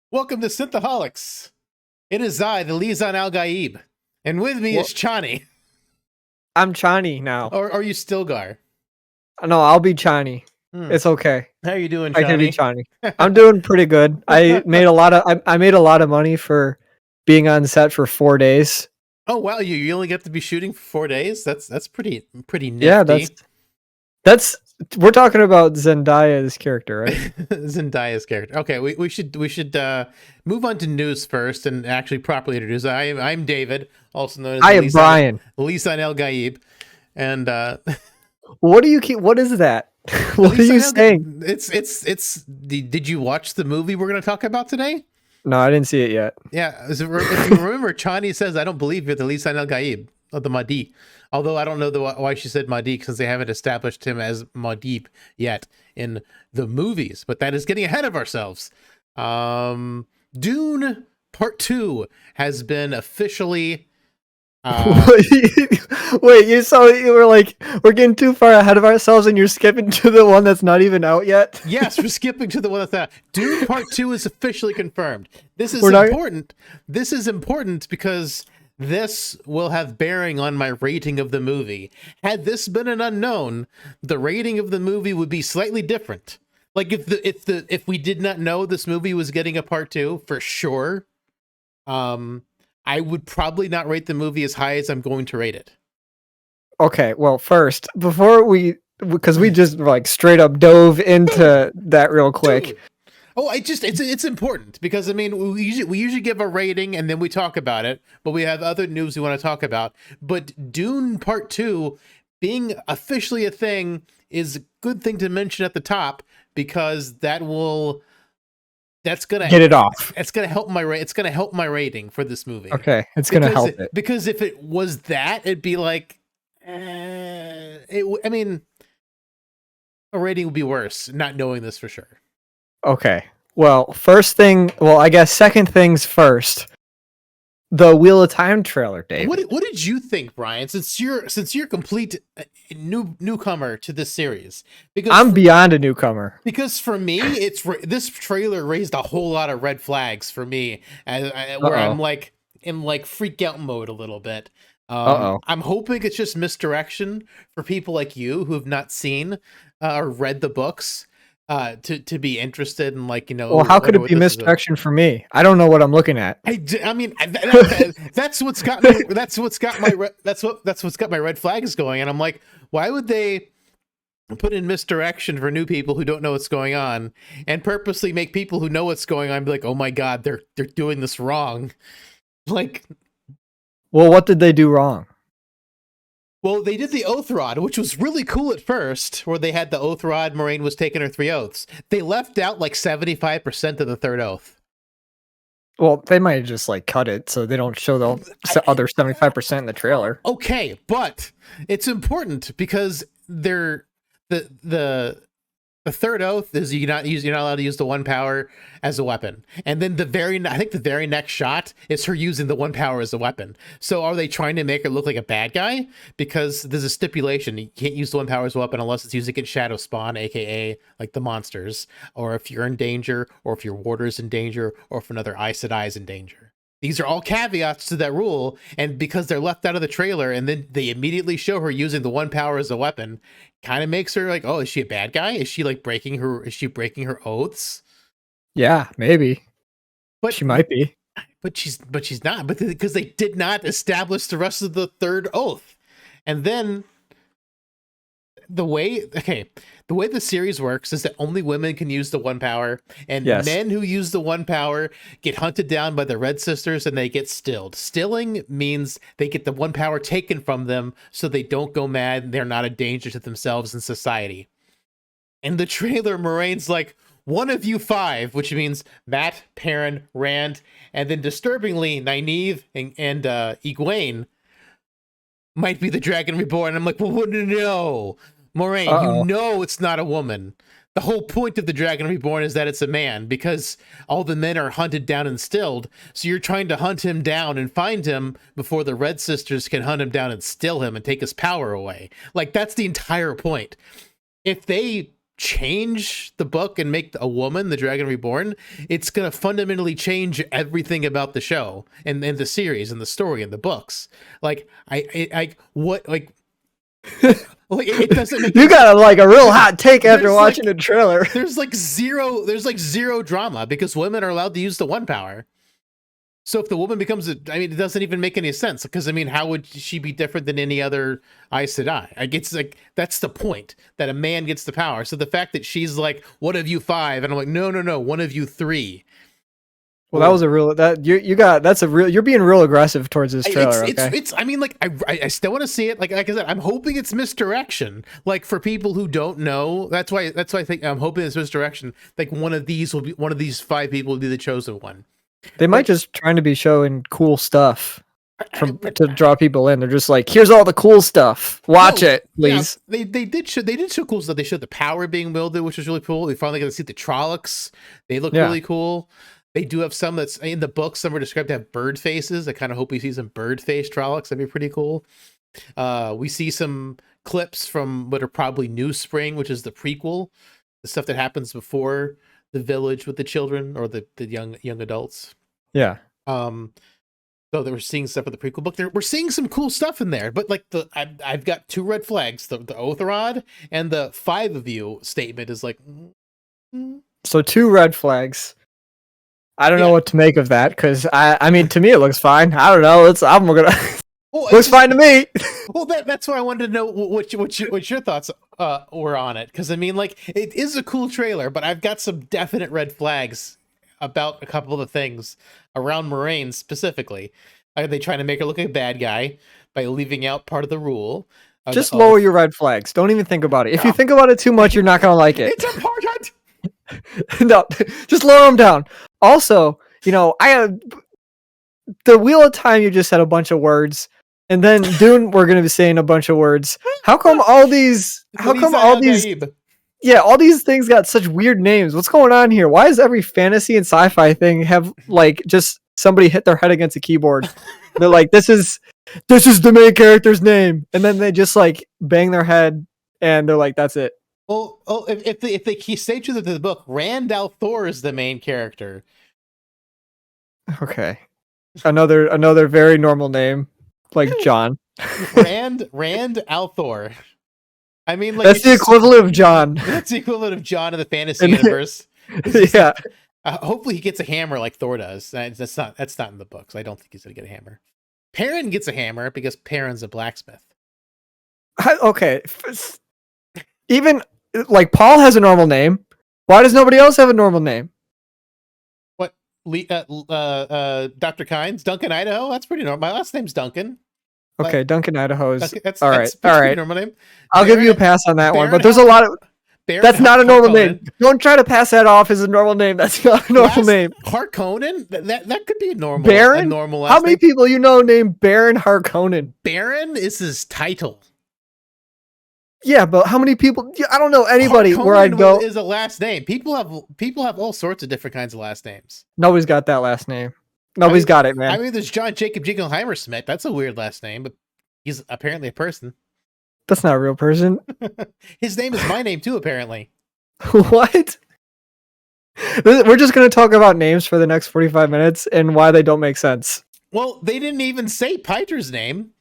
Welcome to Synthaholics. It is I, the Lisan Al Gaib, and with me is Chani. I'm Chani now. Or are you Stilgar? No, I'll be Chani. It's okay. How you doing, I can be Chani? Chani. I'm doing pretty good. I made a lot of money for being on set for 4 days. Oh wow, you only get to be shooting for 4 days? That's pretty nifty. Yeah, that's we're talking about Zendaya's character, right? Zendaya's character. Okay, we should move on to news first and actually properly introduce. I'm David, also known as I am Brian. Lisan El Gaib, and what is that? What are you saying? Did you watch the movie we're going to talk about today? No, I didn't see it yet. Yeah, if you remember, Chani says, "I don't believe you're the Lisan El Gaib of the Mahdi." Although I don't know why she said Mahdi, because they haven't established him as Mahdi yet in the movies. But that is getting ahead of ourselves. Dune Part 2 has been officially... Wait, you were like, we're getting too far ahead of ourselves and you're skipping to the one that's not even out yet? Yes, we're skipping to the one that's out. Dune Part 2 is officially confirmed. This is important. This is important because... this will have bearing on my rating of the movie. Had this been an unknown, the rating of the movie would be slightly different. Like if we did not know this movie was getting a part 2, for sure, I would probably not rate the movie as high as I'm going to rate it. Okay, well, first, because we just like straight up dove into that real quick. Dude. Oh, it's important because I mean we usually give a rating and then we talk about it, but we have other news we want to talk about. But Dune Part 2 being officially a thing is a good thing to mention at the top because that's gonna get it off. It's gonna help my rating for this movie. Okay, it's gonna help it because if it was that, it'd be like, I mean, a rating would be worse not knowing this for sure. Okay. Well, I guess second things first. The Wheel of Time trailer, Dave. What did you think, Brian? Since you're complete newcomer to this series, because I'm beyond a newcomer. Because for me, this trailer raised a whole lot of red flags for me, where I'm like in freak out mode a little bit. I'm hoping it's just misdirection for people like you who have not seen or read the books. To be interested in well, how could it be misdirection for me? I don't know what I'm looking at. I mean that's what's got my red flags going, and I'm like, why would they put in misdirection for new people who don't know what's going on and purposely make people who know what's going on be like, oh my god, they're doing this wrong? Like, well, what did they do wrong? Well, they did the oath rod, which was really cool at first, where they had the oath rod, Moraine was taking her 3 oaths. They left out like 75% of the third oath. Well, they might have just cut it so they don't show the other 75% in the trailer. Okay, but it's important because the third oath is you're not allowed to use the one power as a weapon. And then the very next shot is her using the one power as a weapon. So are they trying to make her look like a bad guy? Because there's a stipulation. You can't use the one power as a weapon unless it's used against Shadow Spawn, aka like the monsters, or if you're in danger, or if your warder's in danger, or if another Aes Sedai is in danger. These are all caveats to that rule, and because they're left out of the trailer and then they immediately show her using the one power as a weapon, kind of makes her like, oh, is she a bad guy? Is she breaking her oaths? Yeah, maybe. But she might be. But she's not, because they did not establish the rest of the third oath. And then the way the series works is that only women can use the one power, and men who use the one power get hunted down by the Red Sisters and they get stilled. Stilling means they get the one power taken from them so they don't go mad and they're not a danger to themselves and society. In the trailer, Moraine's like, one of you 5, which means Matt, Perrin, Rand, and then disturbingly, Nynaeve and Egwene might be the Dragon Reborn. I'm like, well, no. Moraine, you know it's not a woman. The whole point of the Dragon Reborn is that it's a man, because all the men are hunted down and stilled. So you're trying to hunt him down and find him before the Red Sisters can hunt him down and still him and take his power away. Like, that's the entire point. If they change the book and make a woman the Dragon Reborn, it's gonna fundamentally change everything about the show and the series and the story and the books. Like like it doesn't make You got like a real hot take after There's watching like- the trailer. there's like zero drama because women are allowed to use the one power. So if the woman becomes it doesn't even make any sense because how would she be different than any other Aes Sedai? Like it's like that's the point, that a man gets the power. So the fact that she's like, one of you 5, and I'm like, no, one of you 3. Well, that was a real you're being real aggressive towards this trailer. I still want to see it. Like I said, I'm hoping it's misdirection. Like for people who don't know, that's why I think I'm hoping it's misdirection. Like one of these 5 people will be the chosen one. They might just trying to be showing cool stuff to draw people in. They're just like, here's all the cool stuff. Watch it, please. Yeah, they did show cool stuff. They showed the power being wielded, which was really cool. We finally got to see the Trollocs. They look really cool. They do have some that's in the book. Some are described to have bird faces. I kind of hope we see some bird face Trollocs. That'd be pretty cool. We see some clips from what are probably New Spring, which is the prequel, the stuff that happens before the village with the children or the young adults. Yeah. So they were seeing stuff in the prequel book. We're seeing some cool stuff in there, but like I've got 2 red flags: the Otherod and the 5 of you statement is like. So 2 red flags. I don't know what to make of that because I mean to me it looks fine. I don't know. Looks fine to me. Well, that's why I wanted to know what your thoughts were on it, because it is a cool trailer, but I've got some definite red flags about a couple of the things around Moraine specifically. Are they trying to make her look like a bad guy by leaving out part of the rule? Just lower your red flags. Don't even think about it. If you think about it too much, you're not gonna like it. It's important. No, just lower them down. Also, the Wheel of Time. You just said a bunch of words. And then Dune, we're going to be saying a bunch of words. How come all these? Yeah, all these things got such weird names. What's going on here? Why does every fantasy and sci-fi thing have like just somebody hit their head against a keyboard? They're like, this is the main character's name, and then they just like bang their head, and they're like, that's it. Well, if they stay true to the book, Rand al'Thor is the main character. Okay, another very normal name. Like John. Rand al'Thor. That's the equivalent of John. That's the equivalent of John in the fantasy universe. Yeah. Hopefully he gets a hammer like Thor does. That's not in the books. I don't think he's gonna get a hammer. Perrin gets a hammer because Perrin's a blacksmith. Okay. Even like Paul has a normal name. Why does nobody else have a normal name? Dr. Kynes, Duncan, Idaho. That's pretty normal. My last name's Duncan. Okay, Duncan, Idaho is all right. All right. Normal name. I'll give you a pass on that one, but there's a lot of. That's not a normal name. Don't try to pass that off as a normal name. That's not a normal name. Harkonnen? That could be a normal. Baron? How many people named Baron Harkonnen? Baron is his title. Yeah, but how many people? I don't know anybody Harkonnen where I'd go. Is a last name. People have all sorts of different kinds of last names. Nobody's got that last name. Nobody's got it, man. There's John Jacob Jingleheimer Smith. That's a weird last name, but he's apparently a person. That's not a real person. His name is my name too, apparently. What? We're just going to talk about names for the next 45 minutes and why they don't make sense. Well, they didn't even say Piter's name.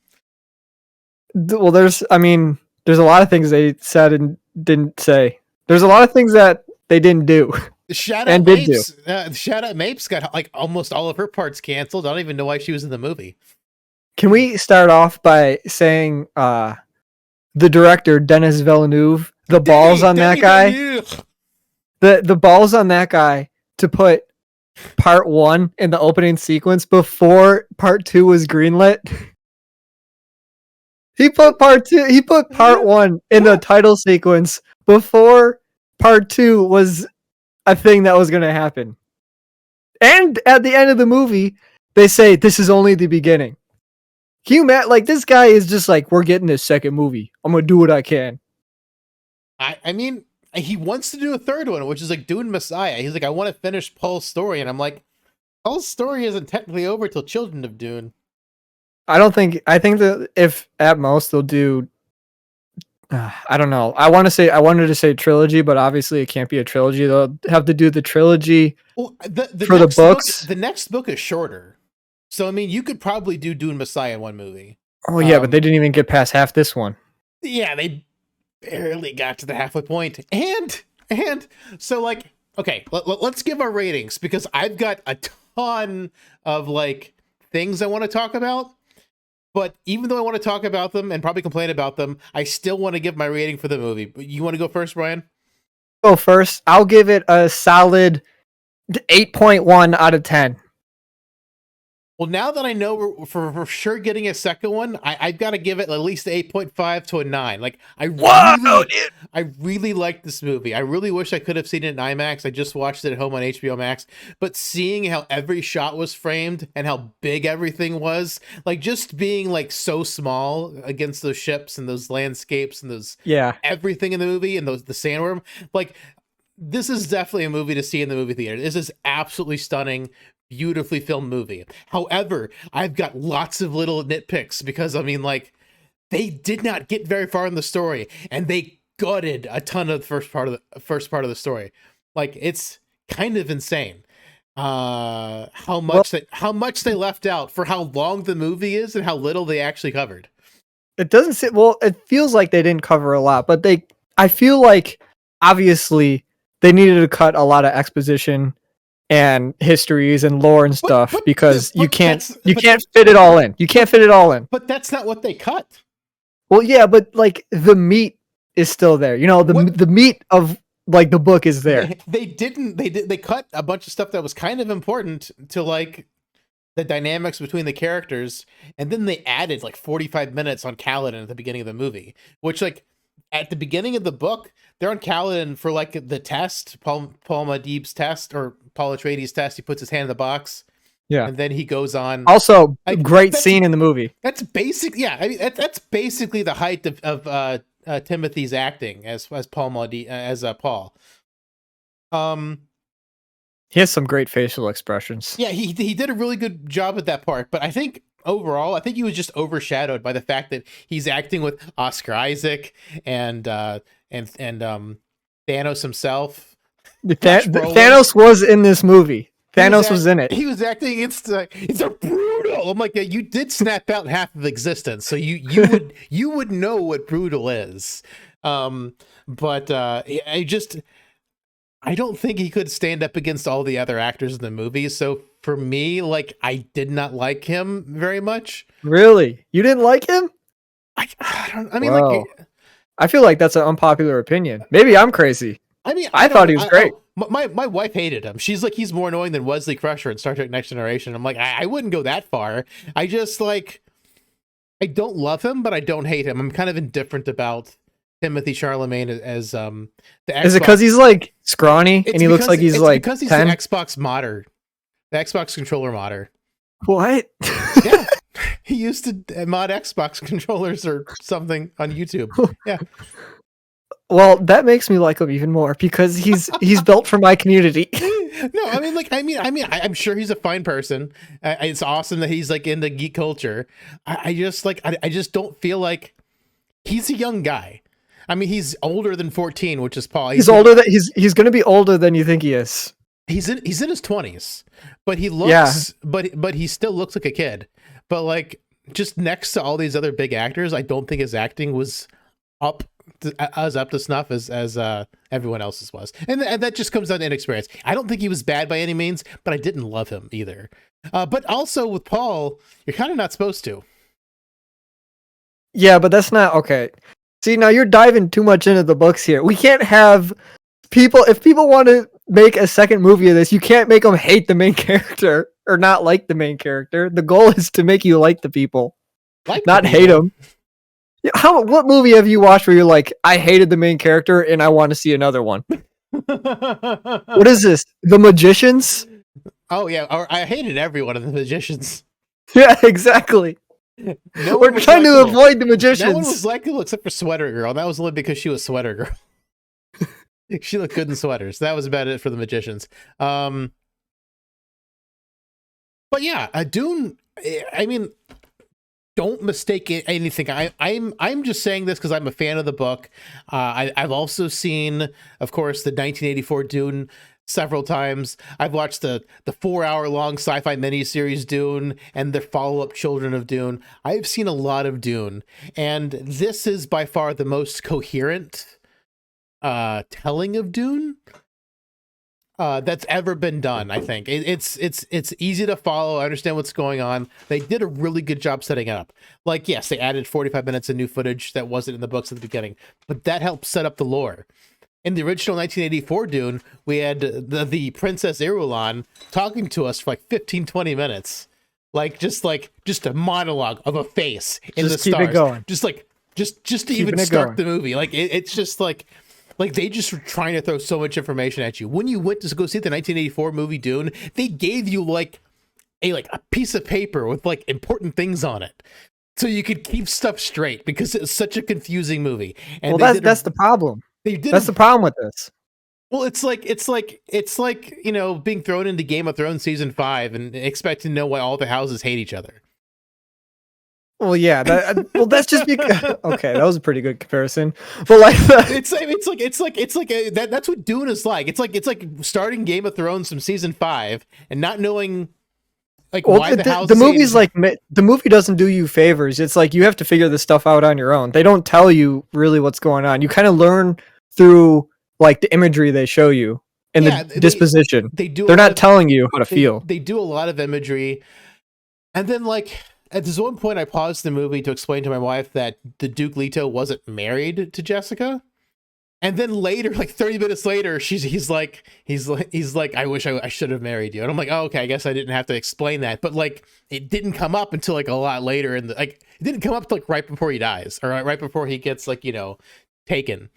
Well, there's a lot of things they said and didn't say. There's a lot of things that they didn't do. Shout out Mapes got like almost all of her parts canceled. I don't even know why she was in the movie. Can we start off by saying the director, Denis Villeneuve, the balls on that guy to put part 1 in the opening sequence before part 2 was greenlit. He put part 1 in the title sequence before part 2 was a thing that was going to happen. And at the end of the movie, they say this is only the beginning. Can you imagine? Like, this guy is just like, we're getting this second movie. I'm going to do what I can. He wants to do a third one, which is like Dune Messiah. He's like, I want to finish Paul's story. And I'm like, Paul's story isn't technically over till Children of Dune. I think that if at most they'll do I don't know. I wanted to say trilogy, but obviously it can't be a trilogy. They'll have to do the trilogy Well, the for the next book, books. the next book is shorter, so I mean, you could probably do Dune Messiah in one movie. Oh yeah, but they didn't even get past half this one. Yeah, they barely got to the halfway point, and so like, okay, let's give our ratings because I've got a ton of like things I want to talk about. But even though I want to talk about them and probably complain about them, I still want to give my rating for the movie. You want to go first, Brian? Go first. I'll give it a solid 8.1 out of 10. Well, now that I know we're for sure getting a second one, I've got to give it at least 8.5 to a 9. Like, I really like this movie. I really wish I could have seen it in IMAX. I just watched it at home on HBO Max. But seeing how every shot was framed and how big everything was, like just being like so small against those ships and those landscapes and those everything in the movie and the sandworm, like this is definitely a movie to see in the movie theater. This is absolutely stunning, beautifully filmed movie. However, I've got lots of little nitpicks because I mean, like, they did not get very far in the story, and they gutted a ton of the first part of the story. Like, it's kind of insane how much they left out for how long the movie is and how little they actually covered. It doesn't say. Well, it feels like they didn't cover a lot, but I feel like obviously they needed to cut a lot of exposition and histories and lore and stuff because you can't fit it all in. You can't fit it all in. But that's not what they cut. Well, yeah, but like the meat is still there. You know, the meat of like the book is there. They cut a bunch of stuff that was kind of important to like the dynamics between the characters, and then they added like 45 minutes on Kaladin at the beginning of the movie, which like at the beginning of the book, they're on Kaladin for like the test, Paul Muad'Dib's test or Paul Atreides' test. He puts his hand in the box, and then he goes on. Also, great scene in the movie. That's basic. Yeah, I mean that's basically the height of Timothy's acting as Paul Muad'Dib as Paul. He has some great facial expressions. Yeah, he did a really good job at that part, but I think overall, I think he was just overshadowed by the fact that he's acting with Oscar Isaac and Thanos himself. Thanos was in this movie. Thanos was in it. He was acting against. It's a brutal. I'm like, yeah, you did snap out half of existence, so you would know what brutal is. But I don't think he could stand up against all the other actors in the movie. So for me, like, I did not like him very much. Really? You didn't like him? I mean, like, I feel like that's an unpopular opinion. Maybe I'm crazy. I mean, I thought he was great. My wife hated him. She's like, he's more annoying than Wesley Crusher in Star Trek Next Generation. I'm like, I wouldn't go that far. I just like, I don't love him, but I don't hate him. I'm kind of indifferent about Timothy Charlemagne as the Xbox. Is it because he's like scrawny and he looks like he's like because he's 10? the Xbox modder, the Xbox controller modder. What? Yeah, he used to mod Xbox controllers or something on YouTube. Yeah. Well, that makes me like him even more because he's built for my community. No, I mean, like, I'm sure he's a fine person. It's awesome that he's like into geek culture. I just don't feel like he's a young guy. I mean, he's older than 14, which is Paul. He's older than he's going to be older than you think he is. He's in his 20s, but he looks, but he still looks like a kid. But like, just next to all these other big actors, I don't think his acting was up to snuff as everyone else's was, and that just comes down to inexperience. I don't think he was bad by any means, but I didn't love him either. But also with Paul, you're kind of not supposed to. Yeah, but that's not okay. See, now you're diving too much into the books here. We can't have people, if people want to make a second movie of this, you can't make them hate the main character or not like the main character. The goal is to make you like the people, not hate them. What movie have you watched where you're like, I hated the main character and I want to see another one? What is this? The Magicians? Oh yeah, or I hated every one of the Magicians. Yeah, exactly. We're trying to avoid the Magicians. No one was likable except for Sweater Girl. And that was only because she was Sweater Girl. She looked good in sweaters. That was about it for the Magicians. But yeah, Dune. I mean, don't mistake anything. I'm just saying this because I'm a fan of the book. I've also seen, of course, the 1984 Dune several times. I've watched the 4-hour long sci-fi miniseries Dune and the follow-up Children of Dune. I've seen a lot of Dune, and this is by far the most coherent telling of Dune that's ever been done. I think it's easy to follow. I understand what's going on. They did a really good job setting it up. Like, yes, they added 45 minutes of new footage that wasn't in the books at the beginning, but that helped set up the lore. In the original 1984 Dune, we had the Princess Irulan talking to us for like 15-20 minutes, just a monologue of a face in the stars. Keep it going. Just to even start the movie. Like it's just like they just were trying to throw so much information at you. When you went to go see the 1984 movie Dune, they gave you like a piece of paper with like important things on it, so you could keep stuff straight because it's such a confusing movie. And that's the problem. That's the problem with this. Well, it's like being thrown into Game of Thrones season 5 and expecting to know why all the houses hate each other. Well, yeah. That's just because. Okay, that was a pretty good comparison. But like, that's what Dune is like. It's like starting Game of Thrones from season 5 and not knowing why the houses. The movie's like the movie doesn't do you favors. It's like you have to figure this stuff out on your own. They don't tell you really what's going on. You kind of learn through like the imagery they show you and the disposition. They're not telling you how to feel. They do a lot of imagery, and then at this one point, I paused the movie to explain to my wife that the Duke Leto wasn't married to Jessica. And then later, like 30 minutes later, he's like, I wish I should have married you. And I'm like, oh, okay, I guess I didn't have to explain that. But it didn't come up until like a lot later. And it didn't come up till right before he dies, or right before he gets taken.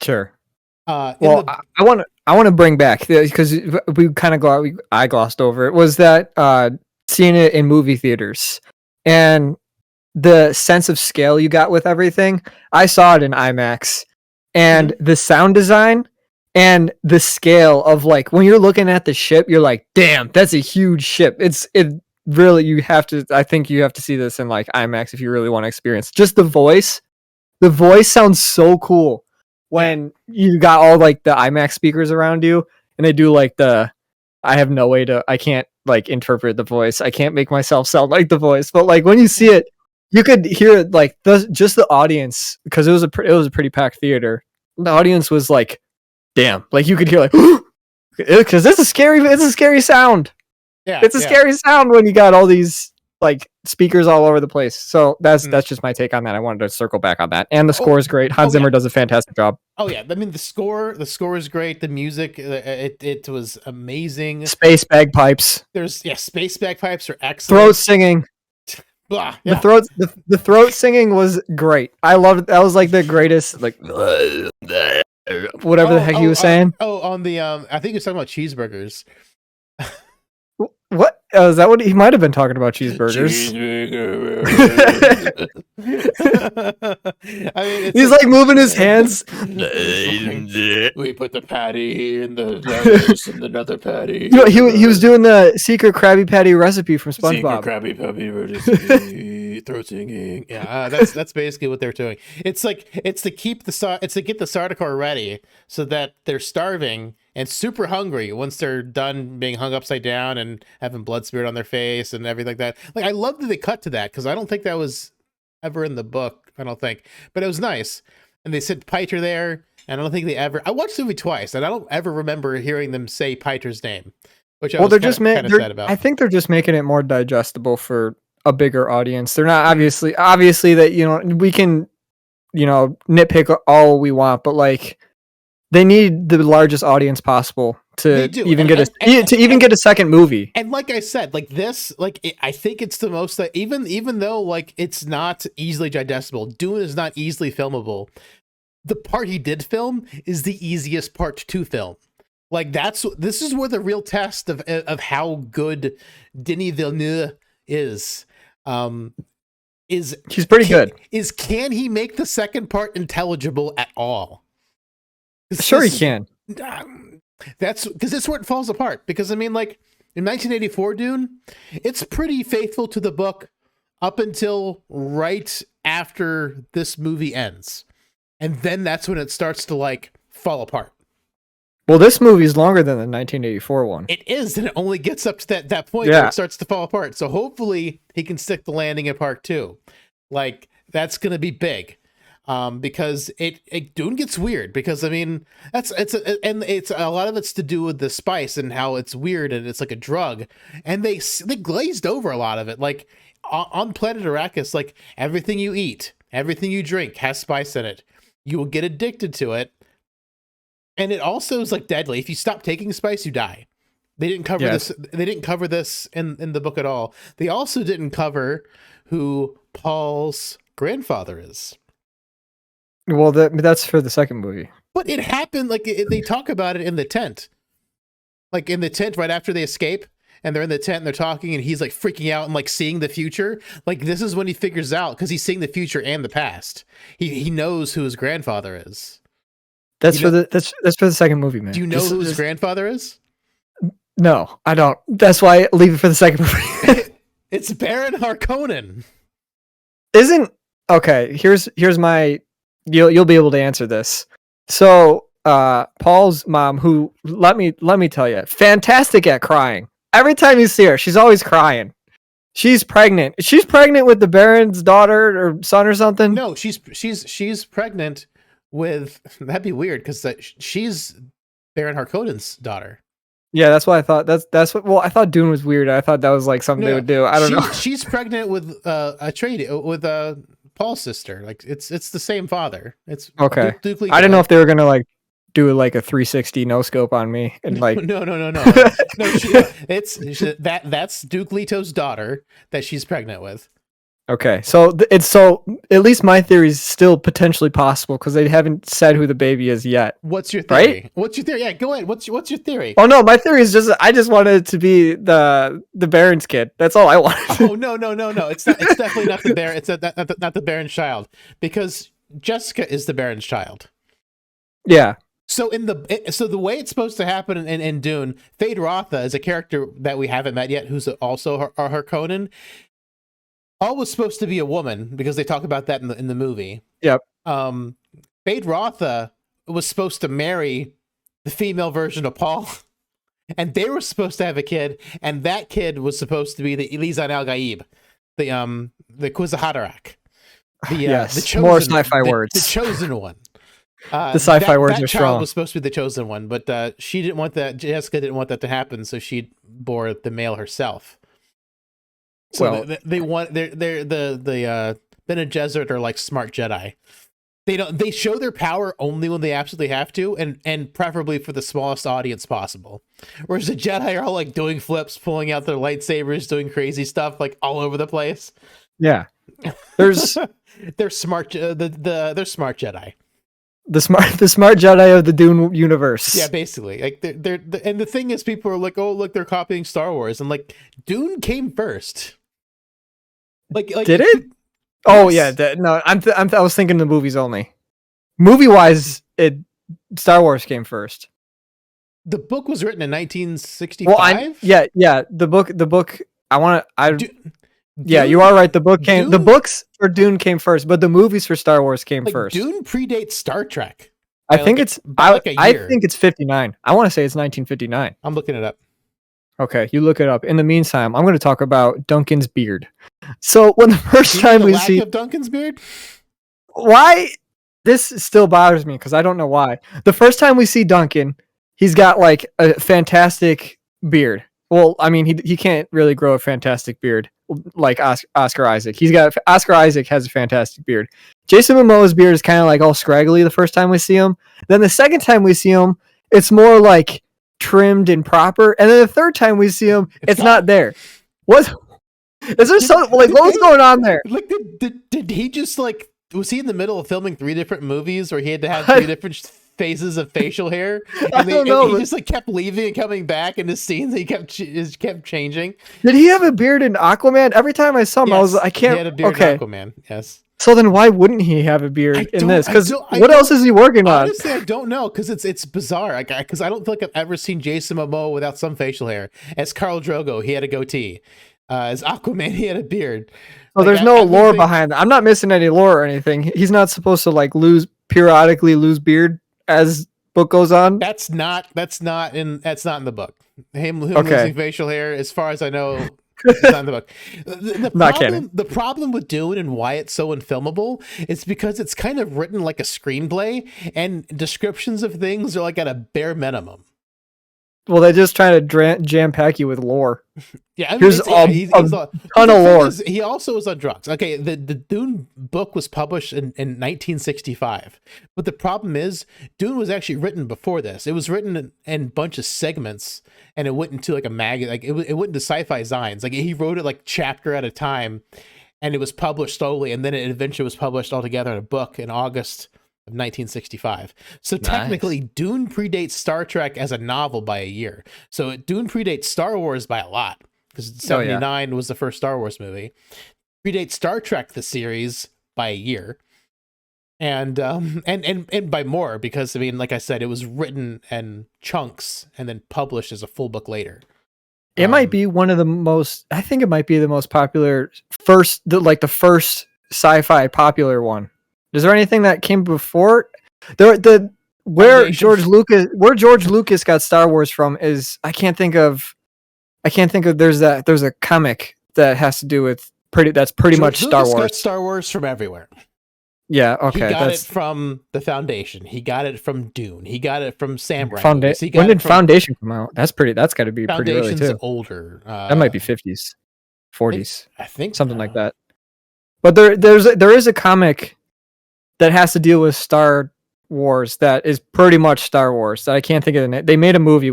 Sure. I want to bring back, because I glossed over it, was that seeing it in movie theaters and the sense of scale you got with everything. I saw it in IMAX, and the sound design and the scale of when you're looking at the ship, you're like, damn, that's a huge ship. It really, I think you have to see this in IMAX if you really want to experience just the voice. The voice sounds so cool when you got all the IMAX speakers around you, and they do I can't interpret the voice. I can't make myself sound like the voice, but when you see it, you could hear it, just the audience, because it was a pretty packed theater. The audience was like, damn, you could hear because it's a scary sound. Yeah, it's a scary sound when you got all these speakers all over the place. So that's just my take on that. I wanted to circle back on that. And the score is great. Hans Zimmer does a fantastic job. Oh yeah, I mean the score is great. The music, it was amazing. Space bagpipes. Space bagpipes are excellent. Throat singing. Blah, yeah. The throat singing was great. I loved it. That was the greatest whatever the heck he was saying. On the I think he was talking about cheeseburgers. What? Is that what he might have been talking about? Cheeseburgers. I mean, he's moving his hands. We put the patty in the lettuce and another patty. He was doing the secret Krabby Patty recipe from SpongeBob. Secret Krabby Patty recipe. Throat singing. Yeah, that's basically what they're doing. It's to get the Sardaukar ready so that they're starving and super hungry once they're done being hung upside down and having blood smeared on their face and everything like that. I love that they cut to that, because I don't think that was ever in the book. I don't think, but it was nice. And they said Piter there, and I don't think they ever. I watched the movie twice, and I don't ever remember hearing them say Piter's name, which I was kind of sad about. I think they're just making it more digestible for a bigger audience. They're not obviously that we can nitpick all we want, but they need the largest audience possible to even get a second movie. And like I said, this, I think it's the most that even though it's not easily digestible, Dune is not easily filmable. The part he did film is the easiest part to film. This is where the real test of how good Denis Villeneuve is. He's pretty good. Can he make the second part intelligible at all? Sure, he can. That's because it's where it falls apart. Because in 1984 Dune, it's pretty faithful to the book up until right after this movie ends. And then that's when it starts to like fall apart. Well, this movie is longer than the 1984 one. It is, and it only gets up to that point where it starts to fall apart. So hopefully he can stick the landing in part 2. Like, that's going to be big. Because it Dune gets weird, because I mean it's a lot of it's to do with the spice and how it's weird and it's like a drug, and they glazed over a lot of it. Like on planet Arrakis, like everything you eat, everything you drink has spice in it. You will get addicted to it, and it also is like deadly. If you stop taking spice, you die. They didn't cover this. They didn't cover this in the book at all. They also didn't cover who Paul's grandfather is. Well, that's for the second movie. But it happened, like, they talk about it in the tent. Like, in the tent right after they escape, and they're in the tent, and they're talking, and he's, like, freaking out and, like, seeing the future. Like, this is when he figures out, because he's seeing the future and the past. He knows who his grandfather is. That's for the second movie, man. Do you know who his grandfather is? No, I don't. That's why I leave it for the second movie. It's Baron Harkonnen. Okay, here's my... You'll be able to answer this. So, Paul's mom, who let me tell you, fantastic at crying. Every time you see her, she's always crying. She's pregnant. She's pregnant with the Baron's daughter or son or something. No, she's pregnant with. That'd be weird because she's Baron Harkonnen's daughter. Yeah, that's what I thought. That's what. Well, I thought Dune was weird. I thought that was like something they would do. I don't know. She's pregnant with Paul's sister. Like it's the same father. It's okay. I didn't know if they were gonna like do like a 360 no scope on me and like no. That's Duke Leto's daughter that she's pregnant with. Okay, so at least my theory is still potentially possible because they haven't said who the baby is yet. What's your theory? Right? What's your theory? Yeah, go ahead. What's your theory? Oh no, my theory is I just wanted it to be the Baron's kid. That's all I wanted. Oh no! It's definitely not the Baron. It's not the Baron's child, because Jessica is the Baron's child. Yeah. So the way it's supposed to happen in Dune, Fade Rotha is a character that we haven't met yet, who's also our Harkonnen. Paul was supposed to be a woman because they talk about that in the movie. Yep. Fade Rotha was supposed to marry the female version of Paul, and they were supposed to have a kid, and that kid was supposed to be the Elizan Al Gaib, the Kuzahadarak. Yes. The chosen, more sci-fi words. The chosen one. The sci-fi words that are child strong. Was supposed to be the chosen one, but she didn't want that. Jessica didn't want that to happen, so she bore the male herself. So they want they're the Bene Gesserit are like smart Jedi. They show their power only when they absolutely have to, and preferably for the smallest audience possible. Whereas the Jedi are all like doing flips, pulling out their lightsabers, doing crazy stuff like all over the place. Yeah, they're smart. They're smart Jedi. The smart Jedi of the Dune universe. Yeah, basically. Like they're and the thing is, people are like, oh look, they're copying Star Wars, and like Dune came first. Like did it? Oh yeah, no. I was thinking the movies only. Movie wise, Star Wars came first. The book was written in 1965. Well, yeah. The book. Yeah, you are right. The book came. Dune? The books for Dune came first, but the movies for Star Wars came first. Dune predates Star Trek. I think it's 59. I want to say it's 1959. I'm looking it up. Okay, you look it up. In the meantime, I'm going to talk about Duncan's beard. So when the first time we see Duncan's beard, why this still bothers me because I don't know why. The first time we see Duncan, he's got like a fantastic beard. Well, I mean, he can't really grow a fantastic beard like Oscar Isaac. Oscar Isaac has a fantastic beard. Jason Momoa's beard is kind of like all scraggly the first time we see him. Then the second time we see him, it's more like trimmed and proper, and then the third time we see him, it's not there. What is there? What was going on there? Like, did he just like was he in the middle of filming 3 different movies where he had to have 3 different phases of facial hair? I don't know. He just like kept leaving and coming back in the scenes. He kept changing. Did he have a beard in Aquaman? Every time I saw him, I was I can't. He had a beard in Aquaman. Yes. So then why wouldn't he have a beard in this? Because what else is he working on? Honestly, I don't know, because it's bizarre. Because I don't feel like I've ever seen Jason Momoa without some facial hair. As Khal Drogo, he had a goatee. As Aquaman, he had a beard. So there's no lore behind that. I'm not missing any lore or anything. He's not supposed to like periodically lose beard as book goes on. That's not in the book. Him losing facial hair, as far as I know, is not in the book. The problem with Dune and why it's so unfilmable is because it's kind of written like a screenplay, and descriptions of things are like at a bare minimum. Well, they just try to jam pack you with lore. Yeah, I mean, here's a ton of lore. He also was on drugs. Okay, the Dune book was published in 1965, but the problem is Dune was actually written before this. It was written in a bunch of segments, and it went into like a mag, like it went into sci-fi zines. Like he wrote it like chapter at a time, and it was published slowly, and then it eventually was published all together in a book in August of 1965. So technically, Dune predates Star Trek as a novel by a year. So Dune predates Star Wars by a lot, because 79 was the first Star Wars movie. Predates Star Trek the series by a year, and by more, because I mean, like I said, it was written in chunks and then published as a full book later. It might be one of the most. I think it might be the most popular the first sci-fi popular one. Is there anything that came before? Where George Lucas got Star Wars from is I can't think of. There's a comic that has to do with pretty much Star Wars. Got Star Wars from everywhere. Yeah, okay. He got it from the Foundation. He got it from Dune. He got it from Sam Raimi. When did Foundation come out? That's got to be pretty early too. Older. That might be 50s, 40s. I think something like that. But there is a comic that has to deal with Star Wars that is pretty much Star Wars that I can't think of the name. They made a movie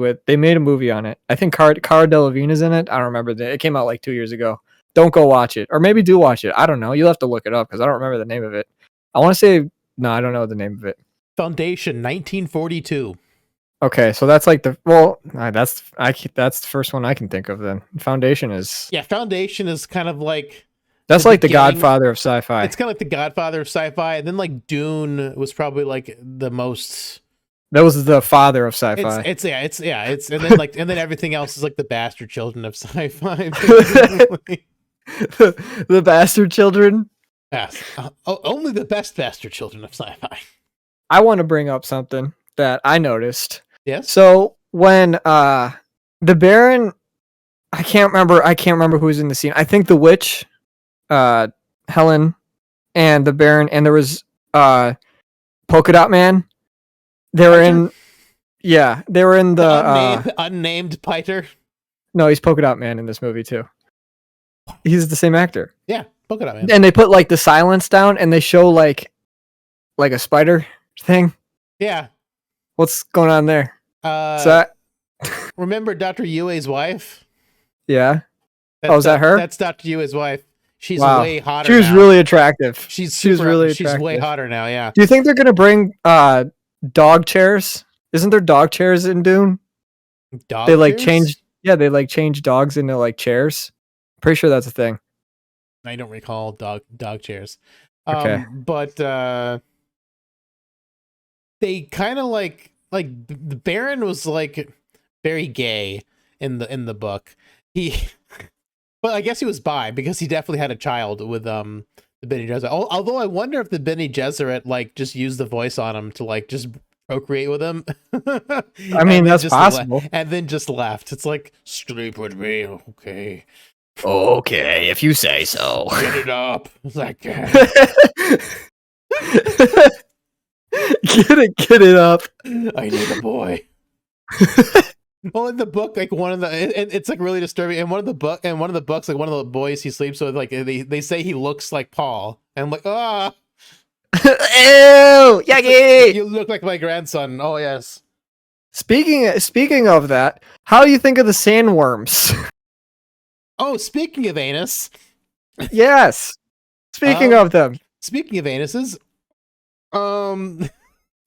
on it. I think Cara Delevingne is in it. I don't remember. It came out like 2 years ago. Don't go watch it. Or maybe do watch it. I don't know. You'll have to look it up because I don't remember the name of it. I want to say, no, I don't know the name of it. Foundation, 1942. Okay, so that's like that's the first one I can think of then. Foundation is kind of like that's like the Godfather of sci-fi. It's kind of like the Godfather of sci-fi, and then like Dune was probably like the most. That was the father of sci-fi. It's and then and then everything else is like the bastard children of sci-fi. The bastard children. Yes, only the best bastard children of sci-fi. I want to bring up something that I noticed. Yes. So when the Baron, I can't remember who's in the scene. I think the witch, Helen, and the Baron, and there was Polka Dot Man. They were in the unnamed Piter. No, he's Polka Dot Man in this movie too. He's the same actor. Yeah, Polka Dot Man. And they put like the silence down, and they show like a spider thing. Yeah. What's going on there? Remember Dr. Yue's wife? Yeah. Is that her? That's Dr. Yue's wife. She's way hotter. She was really attractive. She's attractive. way hotter now. Yeah. Do you think they're gonna bring dog chairs? Isn't there dog chairs in Dune? They change dogs into like chairs. Pretty sure that's a thing. I don't recall dog chairs. Okay. But they kind of like the Baron was like very gay in the book. But I guess he was bi because he definitely had a child with the Bene Gesserit. Although I wonder if the Bene Gesserit like just used the voice on him to like just procreate with him. I mean, that's possible. And then just left. It's like, sleep with me, okay. Okay, if you say so. Get it up. It's like, get it up. I need a boy. Well, in the book, like one of the, it's like really disturbing. And one of the books, like one of the boys he sleeps with, like they say he looks like Paul, and I'm like, ah, ew, yucky. You look like my grandson. Oh yes. Speaking of that, how do you think of the sandworms? Oh, speaking of anus. Yes. Speaking of them. Speaking of anuses,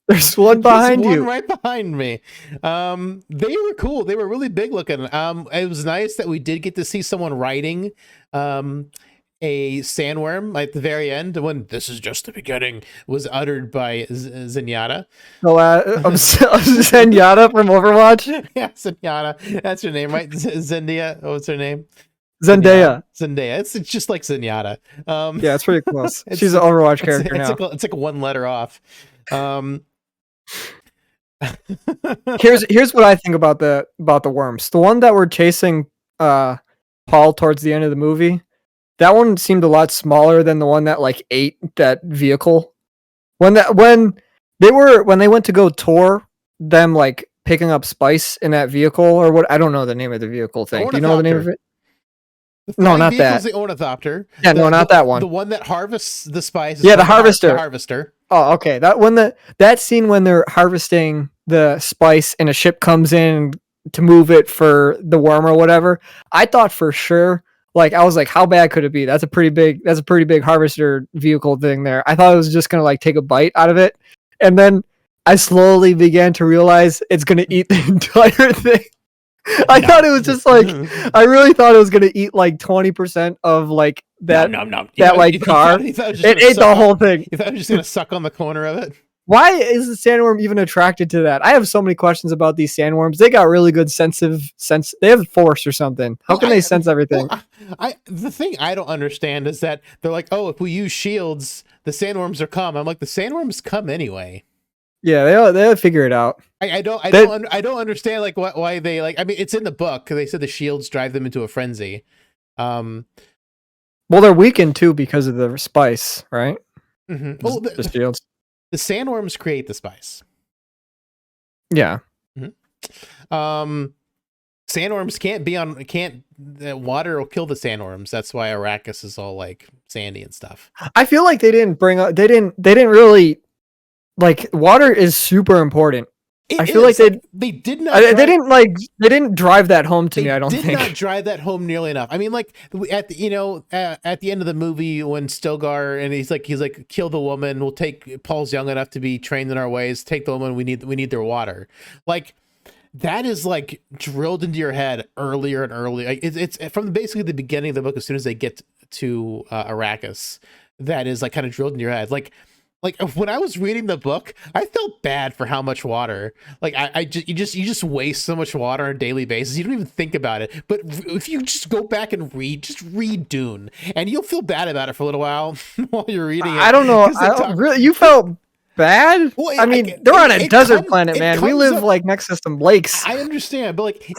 there's one behind you. One right behind me. They were cool. They were really big looking. It was nice that we did get to see someone riding a sandworm at the very end when "This is just the beginning" was uttered by Zenyatta. Zenyatta from Overwatch? Yeah, Zenyatta. That's her name, right? Zendia. What's her name? Zendaya. It's just like Zenyatta. Yeah, it's pretty close. She's an Overwatch character now. It's like one letter off. Here's what I think about the worms. The one that were chasing Paul towards the end of the movie, that one seemed a lot smaller than the one that like ate that vehicle. When they went to go tour them like picking up spice in that vehicle or what, I don't know the name of the vehicle thing. Do you know the name of it? No, not that. The ornithopter. Yeah, no, not that one. The one that harvests the spice. Yeah, the harvester. The harvester. Oh, okay. That scene when they're harvesting the spice and a ship comes in to move it for the worm or whatever. I thought for sure, like I was like, how bad could it be? That's a pretty big harvester vehicle thing there. I thought it was just gonna like take a bite out of it, and then I slowly began to realize it's gonna eat the entire thing. I thought it was just like, I really thought it was gonna eat like 20% of like that car. It ate the whole thing. You thought it was just gonna suck on the corner of it? Why is the sandworm even attracted to that? I have so many questions about these sandworms. They got really good sense. They have force or something. How can they sense everything? The thing I don't understand is that they're like, oh, if we use shields, the sandworms are come. I'm like, the sandworms come anyway. Yeah, they'll figure it out. I don't understand like why they like. I mean, it's in the book. They said the shields drive them into a frenzy. Well, they're weakened too because of the spice, right? Mm-hmm. Well, the shields. The sandworms create the spice. Yeah. Mm-hmm. Sandworms water will kill the sandworms. That's why Arrakis is all like sandy and stuff. I feel like they didn't really like water is super important. I feel like they did not. They didn't drive that home to me. I don't think they did not drive that home nearly enough. I mean, like at the end of the movie when Stilgar and he's like kill the woman. We'll take Paul's young enough to be trained in our ways. Take the woman. We need their water. Like that is like drilled into your head earlier and earlier. Like, it's from basically the beginning of the book. As soon as they get to Arrakis, that is like kind of drilled in your head. Like when I was reading the book, I felt bad for how much water. Like you just waste so much water on a daily basis. You don't even think about it. But if you just go back and read Dune, and you'll feel bad about it for a little while while you're reading it. I don't know. Really, you felt bad? Well, I mean, they're on a desert planet, man. We live like next to some lakes. I understand, but like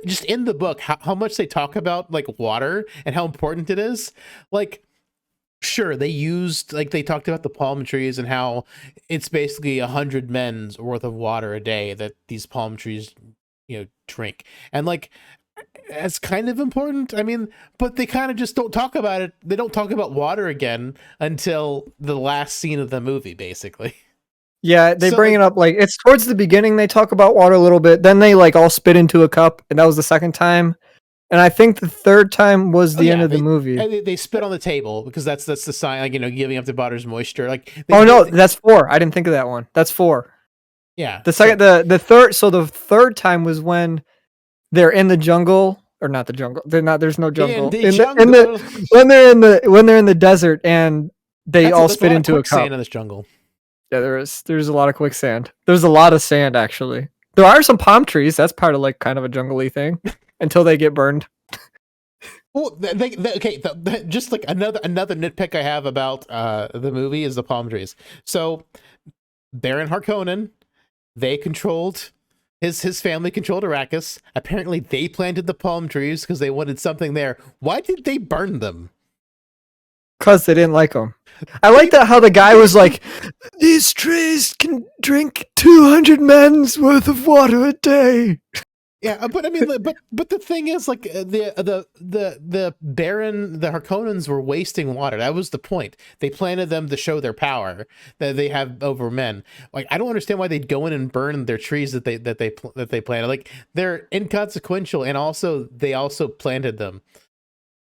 just in the book, how much they talk about like water and how important it is, like. Sure, they talked about the palm trees and how it's basically 100 men's worth of water a day that these palm trees, drink. And like, that's kind of important. I mean, but they kind of just don't talk about it. They don't talk about water again until the last scene of the movie, basically. Yeah, they bring it up like it's towards the beginning. They talk about water a little bit. Then they like all spit into a cup, and that was the second time. And I think the third time was the end of the movie. They spit on the table because that's the sign, like giving up the butter's moisture. Like that's 4. I didn't think of that one. That's 4. Yeah. The second, the third. So the third time was when they're in the jungle, or not the jungle. They're not. There's no jungle. When they're in the desert and they all spit into a cup. Sand in this jungle. Yeah, there's a lot of quicksand. There's a lot of sand actually. There are some palm trees. That's part of like kind of a jungly thing. Until they get burned. Well, just like another nitpick I have about the movie is the palm trees. So, Baron Harkonnen, they controlled his family controlled Arrakis. Apparently, they planted the palm trees because they wanted something there. Why did they burn them? Because they didn't like them. I like that how the guy was like, "These trees can drink 200 men's worth of water a day." Yeah, but I mean, but the thing is, like the Baron, the Harkonnens were wasting water. That was the point. They planted them to show their power that they have over men. Like, I don't understand why they'd go in and burn their trees that they planted. Like, they're inconsequential, and they also planted them.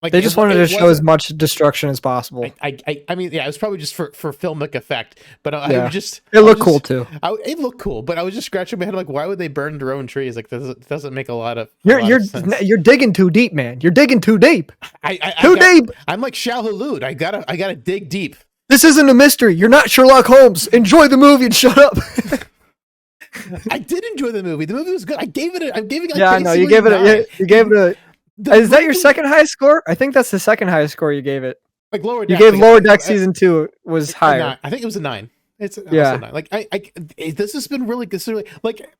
Like, they just wanted to show as much destruction as possible. I mean, yeah, it was probably just for filmic effect, but it looked cool too. It looked cool, but I was just scratching my head like, why would they burn their own trees? Like, it doesn't make a lot of sense. You're digging too deep, man. You're digging too deep. Deep. I'm like Shao Hulud. I gotta dig deep. This isn't a mystery. You're not Sherlock Holmes. Enjoy the movie and shut up. I did enjoy the movie. The movie was good. I'm giving it. Yeah, I know you gave it. You gave it a. Is that your second highest score? I think that's the second highest score you gave it. Like Lower You Deck, gave like, Lower Deck season 2 was higher. I think it was a 9. It's also Yeah. 9. Like this has been really good. Like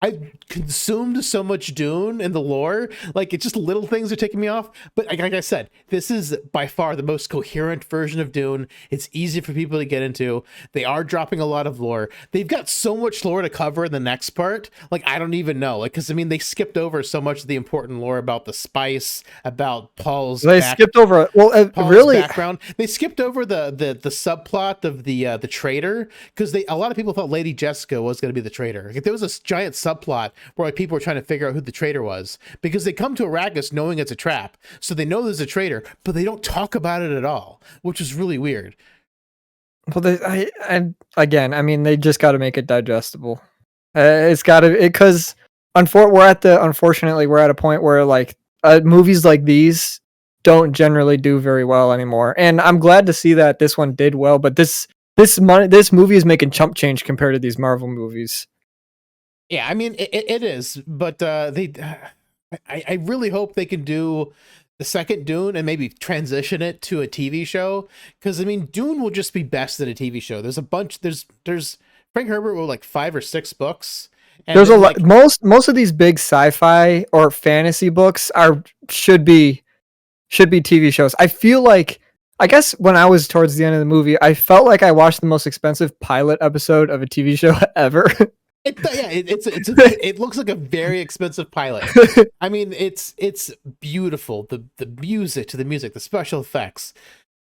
I consumed so much Dune and the lore, like it's just little things are taking me off. But like I said, this is by far the most coherent version of Dune. It's easy for people to get into. They are dropping a lot of lore. They've got so much lore to cover in the next part. Like I don't even know. Like because I mean they skipped over so much of the important lore about the spice, about Paul's. Skipped over. Well, Paul's really background. They skipped over the subplot of the traitor because a lot of people thought Lady Jessica was going to be the traitor. Like, there was this giant subplot where like people were trying to figure out who the traitor was because they come to Arrakis knowing it's a trap, so they know there's a traitor, but they don't talk about it at all, which is really weird. Well, again, I mean, they just got to make it digestible. It's got to because unfortunately we're at a point where like movies like these don't generally do very well anymore, and I'm glad to see that this one did well. But this movie is making chump change compared to these Marvel movies. Yeah, I mean it is, but I really hope they can do the second Dune and maybe transition it to a TV show, because I mean Dune will just be best at a TV show. There's a bunch. There's Frank Herbert wrote like 5 or 6 books. And there's a lot. Most of these big sci-fi or fantasy books should be TV shows. I feel like. I guess when I was towards the end of the movie, I felt like I watched the most expensive pilot episode of a TV show ever. It looks like a very expensive pilot. I mean, it's beautiful. The music, the special effects.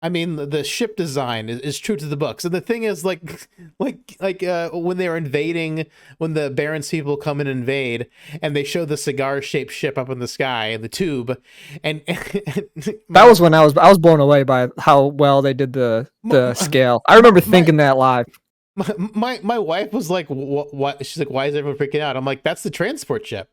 I mean, the ship design is true to the books. And the thing is, like when they're invading, when the Baron's people come and invade, and they show the cigar-shaped ship up in the sky and the tube, and that was when I was blown away by how well they did the scale. I remember thinking that live. My wife was like, "What?" She's like, "Why is everyone freaking out?" I'm like, "That's the transport ship.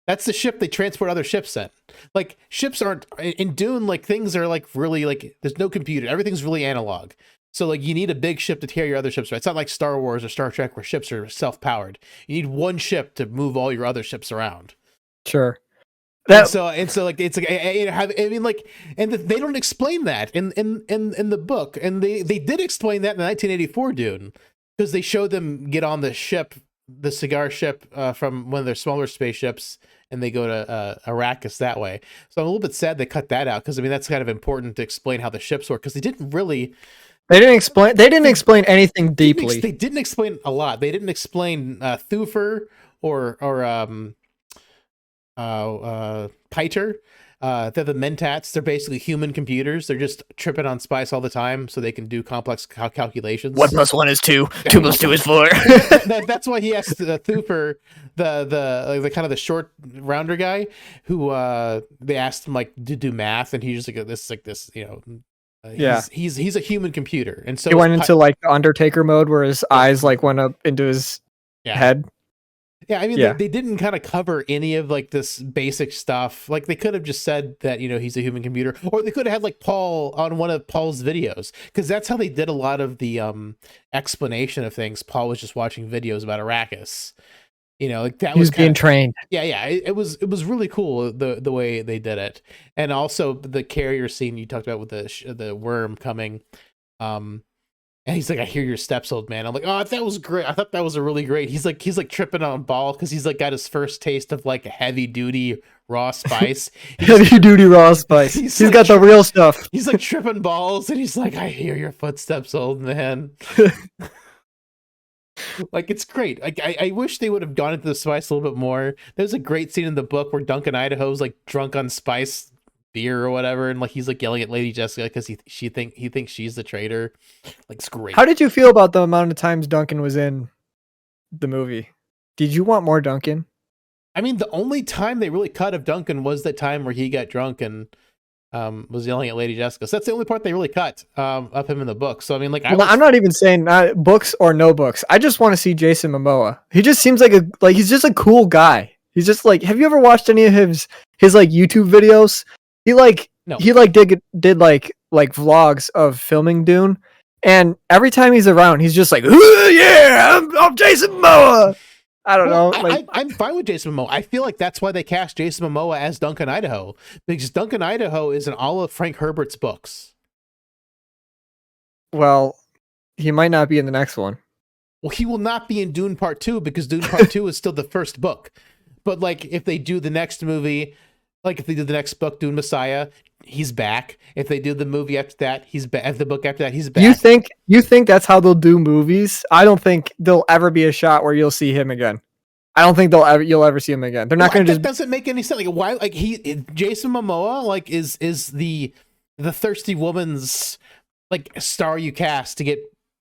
That's the ship they transport other ships in. Like ships aren't in Dune. Like things are like really like there's no computer. Everything's really analog. So like you need a big ship to carry your other ships. Right? It's not like Star Wars or Star Trek where ships are self-powered. You need one ship to move all your other ships around. Sure. And so like it's like I mean like they don't explain that in the book, and they did explain that in the 1984 Dune. Because they showed them get on the ship, the cigar ship from one of their smaller spaceships, and they go to Arrakis that way. So I'm a little bit sad they cut that out, because I mean that's kind of important to explain how the ships work, because they didn't explain anything deeply. They didn't explain a lot. They didn't explain Thufir or Piter. They're the Mentats. They're basically human computers. They're just tripping on spice all the time, so they can do complex calculations. 1 + 1 is 2. 2 + 2 is 4. That's why he asked Thufir, the kind of the short rounder guy, who they asked him like to do math, and he's just like this, you know. He's a human computer, and so he went into like the Undertaker mode, where his eyes like went up into his head. Yeah, I mean, they didn't kind of cover any of like this basic stuff. Like they could have just said that, you know, he's a human computer, or they could have had like Paul on one of Paul's videos, because that's how they did a lot of the explanation of things. Paul was just watching videos about Arrakis. You know, like that was being trained. Yeah, it was really cool the way they did it, and also the carrier scene you talked about with the worm coming. And he's like, "I hear your steps, old man." I'm like, "Oh, that was great. I thought that was a really great." He's like tripping on ball because he's like got his first taste of like a heavy duty raw spice. Heavy duty raw spice. He's like, got the real stuff. He's like tripping balls, and he's like, "I hear your footsteps, old man." Like it's great. Like I wish they would have gone into the spice a little bit more. There's a great scene in the book where Duncan Idaho's like drunk on spice beer or whatever, and like he's like yelling at Lady Jessica because he thinks she's the traitor. Like it's great. How did you feel about the amount of times Duncan was in the movie? Did you want more Duncan? I mean, the only time they really cut of Duncan was that time where he got drunk and was yelling at Lady Jessica. So that's the only part they really cut of him in the book. So I mean, like I'm not even saying books or no books. I just want to see Jason Momoa. He just seems like he's just a cool guy. He's just like, have you ever watched any of his like YouTube videos? He did like vlogs of filming Dune, and every time he's around, he's just like, yeah, I'm Jason Momoa. I don't know. I'm fine with Jason Momoa. I feel like that's why they cast Jason Momoa as Duncan Idaho, because Duncan Idaho is in all of Frank Herbert's books. Well, he might not be in the next one. Well, he will not be in Dune Part 2 because Dune Part 2 is still the first book. But like, if they do the next movie, like if they do the next book, Dune Messiah, he's back. If they do the movie after that, he's back. If the book after that, he's back. You think that's how they'll do movies? I don't think there'll ever be a shot where you'll see him again. I don't think you'll ever see him again. They're not going to just. That doesn't make any sense. Like why? Like Jason Momoa, like is the thirsty woman's like star you cast to get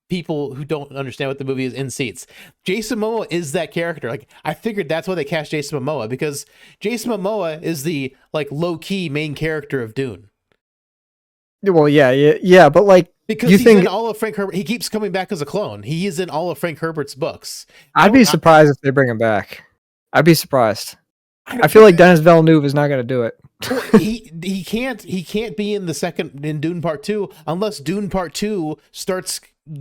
people who don't understand what the movie is in seats. Jason Momoa is that character. Like I figured that's why they cast Jason Momoa, because Jason Momoa is the like low key main character of Dune. Well, yeah, but like because he's in all of Frank Herbert. He keeps coming back as a clone. He is in all of Frank Herbert's books. I'd be surprised if they bring him back. I'd be surprised. I feel like Denis Villeneuve is not going to do it. Well, he can't be in Dune Part 2 unless Dune Part 2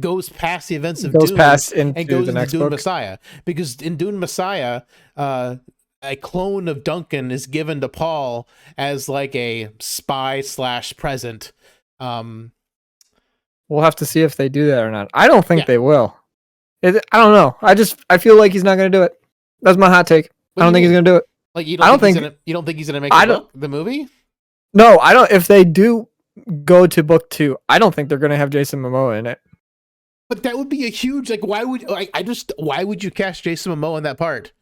goes past the events of Dune and goes into Dune Messiah. Because in Dune Messiah, a clone of Duncan is given to Paul as like a spy / present. We'll have to see if they do that or not. I don't think they will. I don't know. I feel like he's not going to do it. That's my hot take. I don't think he's going to do it. Like you don't think he's going to make the movie? No, I don't. If they do go to book 2, I don't think they're going to have Jason Momoa in it. But that would be a huge why would you cast Jason Momoa in that part?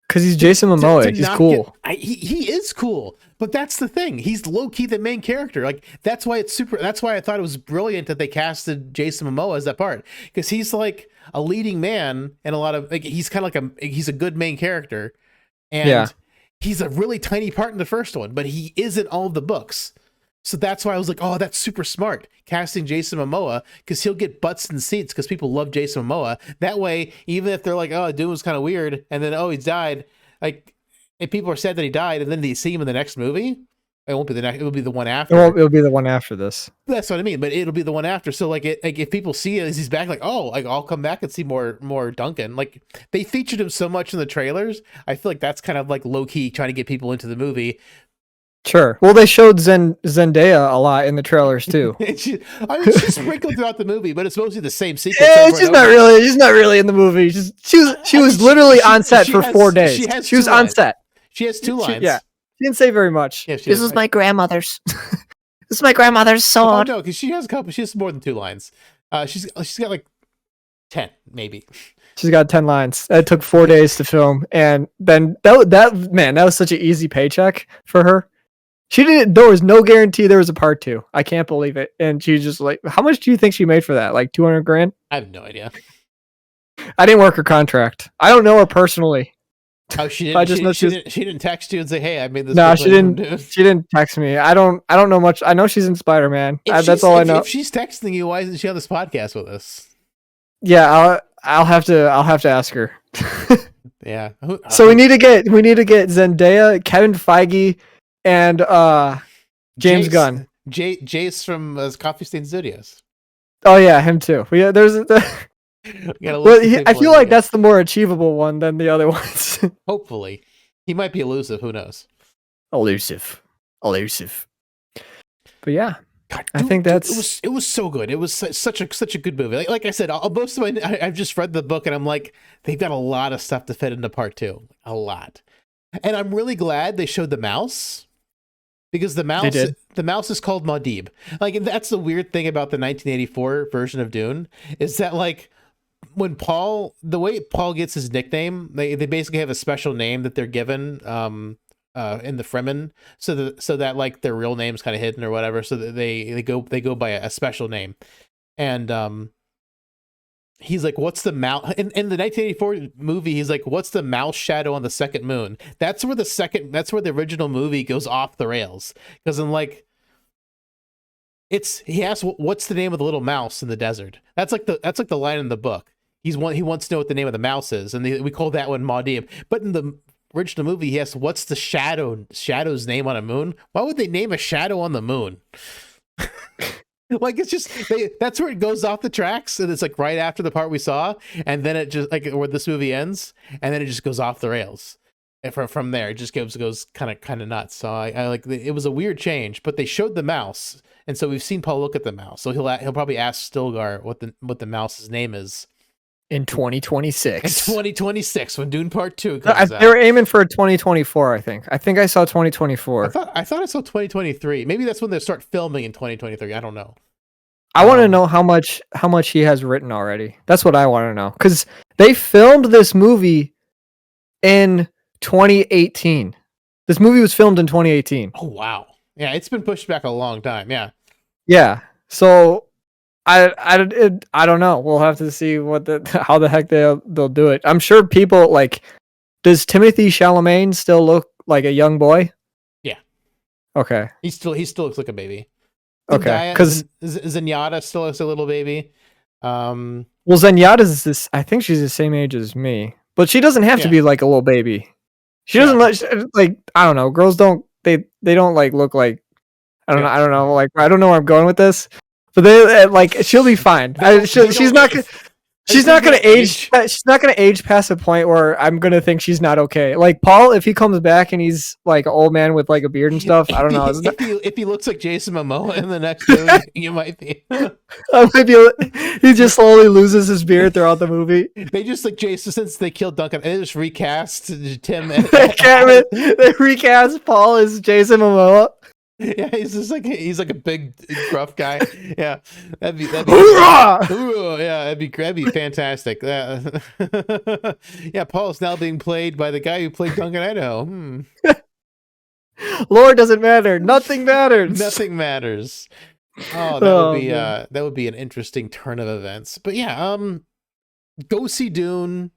Because he's Jason Momoa. He's cool. He is cool. But that's the thing. He's low key the main character. Like that's why I thought it was brilliant that they casted Jason Momoa as that part, because he's like a leading man and a lot of like he's kind of like he's a good main character. And he's a really tiny part in the first one, but he is in all of the books. So that's why I was like, oh, that's super smart, casting Jason Momoa, because he'll get butts in seats because people love Jason Momoa. That way, even if they're like, oh, Dune was kind of weird, and then, oh, he died, like, if people are sad that he died, and then they see him in the next movie, it won't be the next, it will be the one after. It'll be the one after this. That's what I mean, but it'll be the one after. So, like, if people see it as he's back, like, oh, like, I'll come back and see more Duncan. Like, they featured him so much in the trailers, I feel like that's kind of, like, low-key trying to get people into the movie. Sure. Well, they showed Zendaya a lot in the trailers too. She's sprinkled throughout the movie, but it's mostly the same sequence. Yeah, she's not really in the movie. She was literally on set for 4 days. She was on set. She has 2 lines. She didn't say very much. Yeah, this was my grandmother's. This is my grandmother's sword. Oh no, because she has a couple. She has more than 2 lines. She's got like 10 maybe. She's got 10 lines. It took 4 days to film, and then that was such an easy paycheck for her. There was no guarantee there was a part 2. I can't believe it. And she's just like, how much do you think she made for that? Like $200,000? I have no idea. I didn't work her contract. I don't know her personally. Oh, she didn't. She didn't text you and say, "Hey, I made this." No, she didn't. She didn't text me. I don't know much. I know she's in Spider-Man. That's all I know. If she's texting you, why isn't she on this podcast with us? Yeah, I'll have to ask her. Yeah. So we need to get Zendaya, Kevin Feige, and James Gunn. Jace from Coffee Stain Studios. Oh yeah, him too. I feel like that's the more achievable one than the other ones. Hopefully. He might be elusive, who knows? Elusive. But yeah. God, I think that's it was so good. It was such a good movie. Like I said, most of I've just read the book and I'm like, they've got a lot of stuff to fit into part 2. A lot. And I'm really glad they showed the mouse. Because the mouse is called Muad'Dib. Like, that's the weird thing about the 1984 version of Dune, is that like when the way Paul gets his nickname, they basically have a special name that they're given in the Fremen, so that like their real name's kind of hidden or whatever, so that they go by a special name. And he's like, what's the mouse in the 1984 movie? He's like, what's the mouse shadow on the second moon? That's where the original movie goes off the rails, because in like he asks what's the name of the little mouse in the desert. That's like the line in the book. He wants to know what the name of the mouse is, and we call that one Muad'Dib. But in the original movie, he asks what's the shadow's name on a moon. Why would they name a shadow on the moon? Like it's just that's where it goes off the tracks, and it's like right after the part we saw, and then it just like where this movie ends, and then it just goes off the rails. And from there, it just goes kind of nuts. So I like it was a weird change, but they showed the mouse, and so we've seen Paul look at the mouse. So he'll probably ask Stilgar what the mouse's name is in 2026. In 2026 when Dune Part 2 comes out. They were aiming for 2024. I think I saw 2024. I thought I saw 2023. Maybe that's when they start filming in 2023. I don't know. I want to know how much he has written already. That's what I want to know, because they filmed this movie in 2018. This movie was filmed in 2018. Oh wow. Yeah, it's been pushed back a long time. Yeah. Yeah. So I don't know. We'll have to see how the heck they'll do it. I'm sure people like. Does Timothée Chalamet still look like a young boy? Yeah. Okay. He still looks like a baby. Okay. Because Zenyatta still looks a little baby. Well, Zenyatta's this. I think she's the same age as me, but she doesn't have to be like a little baby. She doesn't like. I don't know. Girls don't. They don't like look like. I don't know. I don't know. Like I don't know where I'm going with this. But they like she'll be fine. She's not gonna. She's not gonna age. She's not gonna age past a point where I'm gonna think she's not okay. Like Paul, if he comes back and he's like an old man with like a beard and stuff, I don't know. If he looks like Jason Momoa in the next movie, you might be. He just slowly loses his beard throughout the movie. They just like Jason since they killed Duncan. They just recast Tim. They recast Paul as Jason Momoa. Yeah, he's like a big gruff guy. Yeah, that'd be that'd be fantastic. Yeah, Paul's now being played by the guy who played Duncan Idaho. Lore doesn't matter. Nothing matters. Nothing matters. Oh, that would be an interesting turn of events. But yeah, go see Dune.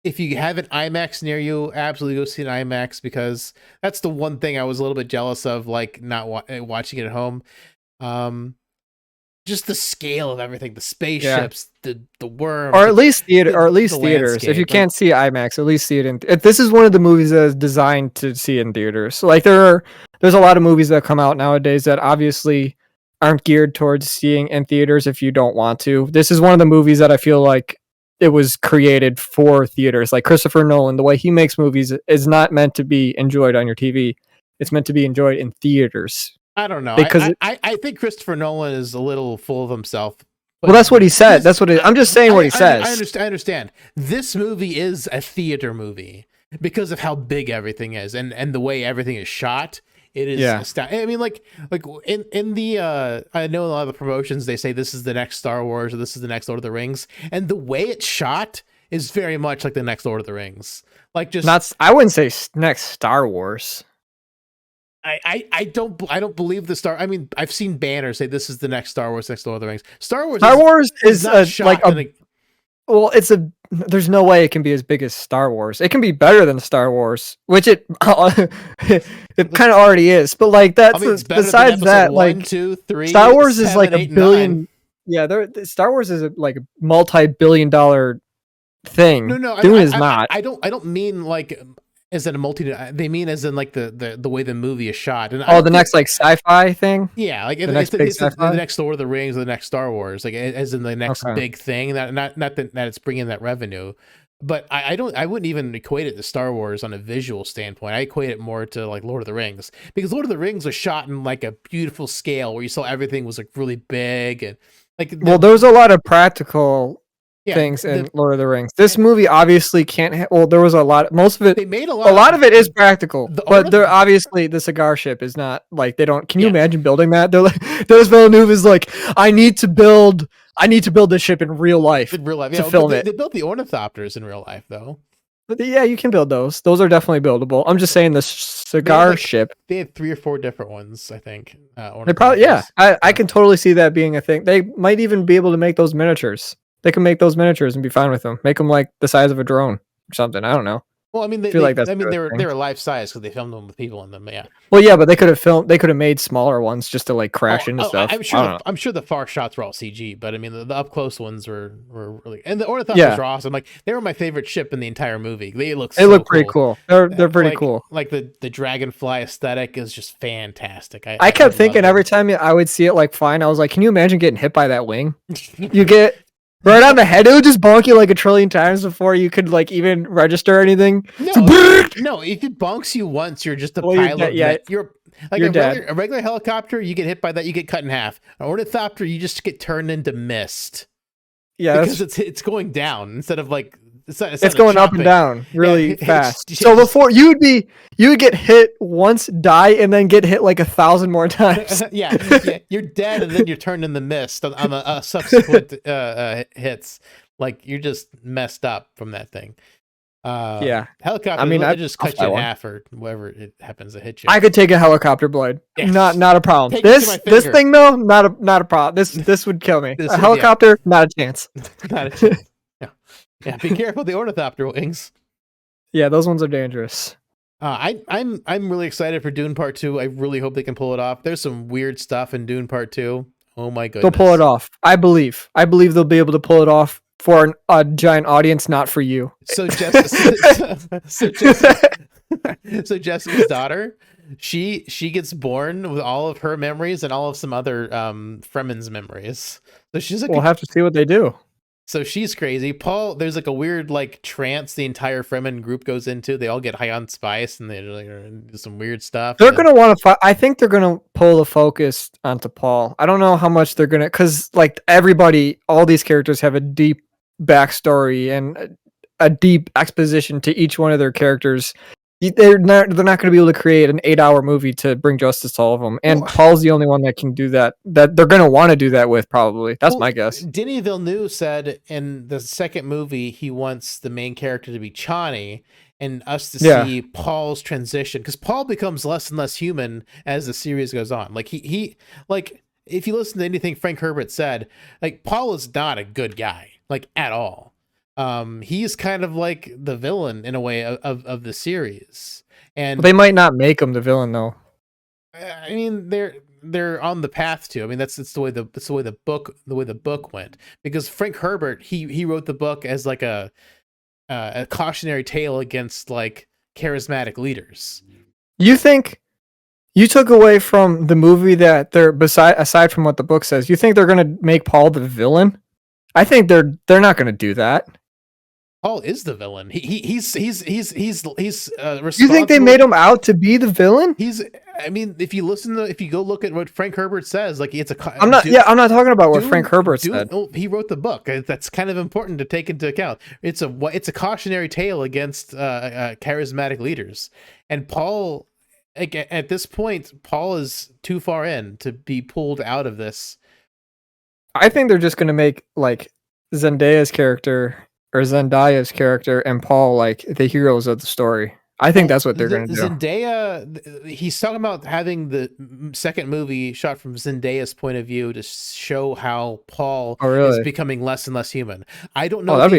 If you have an IMAX near you, absolutely go see an IMAX, because that's the one thing I was a little bit jealous of, like not watching it at home. Just the scale of everything, the spaceships, the worm, or at least theaters. Landscape. If you can't see IMAX, at least see it this is one of the movies that is designed to see in theaters. So like there's a lot of movies that come out nowadays that obviously aren't geared towards seeing in theaters if you don't want to. This is one of the movies that I feel like it was created for theaters. Like Christopher Nolan, the way he makes movies is not meant to be enjoyed on your TV. It's meant to be enjoyed in theaters. I don't know. Because I think Christopher Nolan is a little full of himself. Well, that's what he said. I'm just saying what he says. I understand. This movie is a theater movie because of how big everything is and the way everything is shot. It is. I mean, like in the I know a lot of the promotions, they say this is the next Star Wars or this is the next Lord of the Rings, and the way it's shot is very much like the next Lord of the Rings. Like just not. I wouldn't say next Star Wars. I don't believe the Star. I mean, I've seen banners say this is the next Star Wars, next Lord of the Rings. Star Wars is well, there's no way it can be as big as Star Wars. It can be better than Star Wars, which it kind of already is. But like that's besides that, 1, 2, 3, Star Wars 7, is like 8, a billion. 9. Yeah, Star Wars is like a multi-billion-dollar thing. No, Dune is not. I don't mean like as in a they mean as in like the way the movie is shot. And the next like sci-fi thing. Yeah, like the it's the next Lord of the Rings or the next Star Wars, like as in the next big thing. Not that it's bringing that revenue, but I wouldn't even equate it to Star Wars on a visual standpoint. I equate it more to like Lord of the Rings, because Lord of the Rings was shot in like a beautiful scale where you saw everything was like really big and like. Well, there's a lot of practical things in Lord of the Rings. This movie obviously can't. There was a lot. Most of it. They made a lot. A lot of it is practical, but they're obviously the cigar ship is not like they don't. Can you imagine building that? They're like, Villeneuve is like, I need to build this ship in real life. In real life, to film it. They built the ornithopters in real life, though. But yeah, you can build those. Those are definitely buildable. I'm just saying the cigar ship. They had 3 or 4 different ones, I think. They probably I can totally see that being a thing. They might even be able to make those miniatures. They can make those miniatures and be fine with them. Make them like the size of a drone or something. I don't know. Well, I mean, I feel like that's they the thing. were life size because they filmed them with people in them. Yeah. Well, yeah, but they could have made smaller ones just to like crash into stuff. I'm sure the far shots were all CG, but I mean the up close ones were really, and the Ornithopters Yeah. were awesome. Like they were my favorite ship in the entire movie. They look pretty cool. They're pretty like, cool. Like the dragonfly aesthetic is just fantastic. I kept thinking every time I would see it like flying, I was like, can you imagine getting hit by that wing? You get right on the head, it would just bonk you like a trillion times before you could like even register anything. No, if it bonks you once, you're just a pile of you're like a regular helicopter, you get hit by that, you get cut in half. An ornithopter, you just get turned into mist. Yeah, because it's going down instead of like it's going up and down really fast. So before you would get hit once, die, and then get hit like 1,000 more times. yeah, you're dead, and then you're turned in the mist on the subsequent hits. Like you're just messed up from that thing. Yeah, helicopter. I mean, I just cut you in half or whatever it happens to hit you. I could take a helicopter blade. Yes. Not a problem. This thing though, not a problem. This would kill me. A helicopter, not a chance. Not a chance. Yeah, be careful the ornithopter wings. Yeah, those ones are dangerous. I'm really excited for Dune Part 2. I really hope they can pull it off. There's some weird stuff in Dune Part 2. Oh my goodness. They'll pull it off. I believe they'll be able to pull it off for a giant audience, not for you. So Jessica's daughter, she gets born with all of her memories and all of some other Fremen's memories. So she's like, we'll have to see what they do. So she's crazy. Paul, there's like a weird like trance the entire Fremen group goes into. They all get high on spice and they like, do some weird stuff. They're gonna want to. I think they're gonna pull the focus onto Paul. I don't know how much they're gonna, because like everybody, all these characters have a deep backstory and a deep exposition to each one of their characters. They're not going to be able to create an 8-hour movie to bring justice to all of them. And Paul's the only one that can do that. That they're going to want to do that with, probably. That's my guess. Denis Villeneuve said in the second movie he wants the main character to be Chani and us to see Paul's transition, because Paul becomes less and less human as the series goes on. Like he like if you listen to anything Frank Herbert said, like Paul is not a good guy, like at all. He's kind of like the villain in a way of the series, and they might not make him the villain though. I mean, they're on the path to. I mean, that's the way the book went, because Frank Herbert he wrote the book as like a cautionary tale against like charismatic leaders. You think you took away from the movie that they're aside from what the book says, you think they're gonna make Paul the villain? I think they're not gonna do that. Paul is the villain. He's responsible. You think they made him out to be the villain? I mean, if you go look at what Frank Herbert says, like it's a. I'm not talking about what Frank Herbert said. He wrote the book. That's kind of important to take into account. It's a cautionary tale against charismatic leaders, and Paul. At this point, Paul is too far in to be pulled out of this. I think they're just going to make like Zendaya's character and Paul like the heroes of the story. I think that's what they're going to do. Zendaya, he's talking about having the second movie shot from Zendaya's point of view to show how Paul is becoming less and less human. I don't know if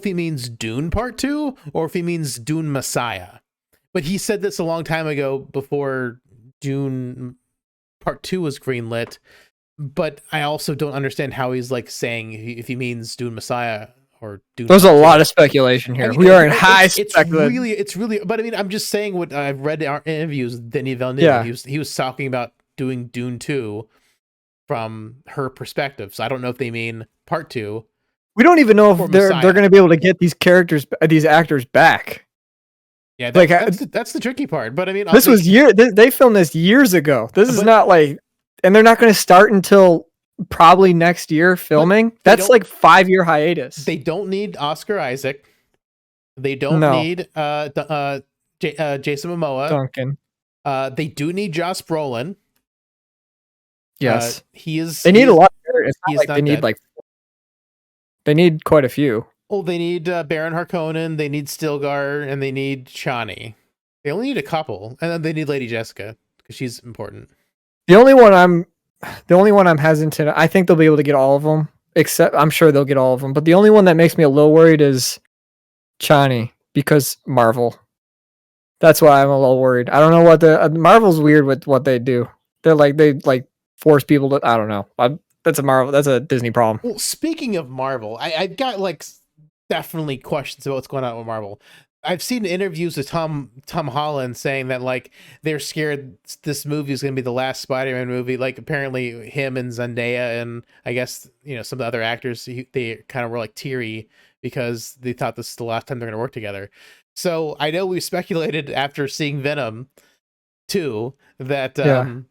he means Dune Part 2 or if he means Dune Messiah. But he said this a long time ago before Dune Part 2 was greenlit. But I also don't understand how he's like saying if he means Dune Messiah or Dune. There's a lot of speculation here. I mean, we are in high speculation. It's really. But I mean, I'm just saying what I've read in our interviews with Denis Villeneuve. Yeah. He was talking about doing Dune 2 from her perspective. So I don't know if they mean Part 2. We don't even know if they're going to be able to get these actors back. Yeah, that's the tricky part. But I mean, they filmed this years ago. This is not like. And they're not going to start until probably next year filming. That's like 5-year hiatus. They don't need Oscar Isaac. They don't need Jason Momoa. Duncan. They do need Josh Brolin. Yes. They need a lot. It's not like they need they need quite a few. Well, they need Baron Harkonnen. They need Stilgar, and they need Chani. They only need a couple, and then they need Lady Jessica because she's important. The only one I'm hesitant. I think they'll be able to get all of them. I'm sure they'll get all of them. But the only one that makes me a little worried is Chani. because Marvel. That's why I'm a little worried. I don't know what the Marvel's weird with what they do. They force people to. I don't know. That's a Marvel. That's a Disney problem. Well, speaking of Marvel, I've got like definitely questions about what's going on with Marvel. I've seen interviews with Tom Holland saying that like they're scared this movie is going to be the last Spider-Man movie. Like apparently him and Zendaya and I guess some of the other actors they kind of were like teary because they thought this is the last time they're going to work together. So I know we speculated after seeing Venom 2 that there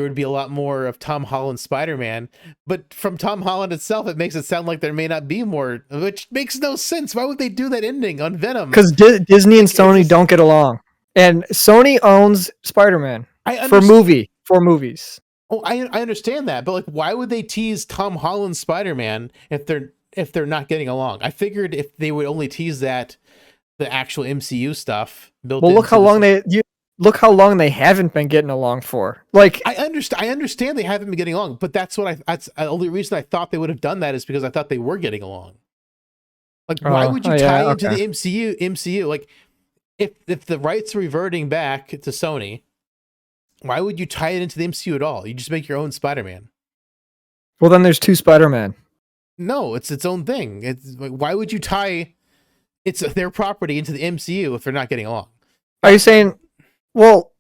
would be a lot more of Tom Holland's Spider-Man, but from Tom Holland itself, it makes it sound like there may not be more, which makes no sense. Why would they do that ending on Venom? Because Disney and Sony don't get along, and Sony owns Spider-Man for movies. Oh, I understand that, but like, why would they tease Tom Holland's Spider-Man if they're not getting along? I figured if they would only tease that the actual MCU stuff. Look how long they haven't been getting along for. Like I understand they haven't been getting along, but that's the only reason I thought they would have done that is because I thought they were getting along. Like why would you tie into the MCU? Like if the rights are reverting back to Sony, why would you tie it into the MCU at all? You just make your own Spider-Man. Well, then there's two Spider-Man. No, it's its own thing. It's like, why would you tie their property into the MCU if they're not getting along? Are you saying? Well,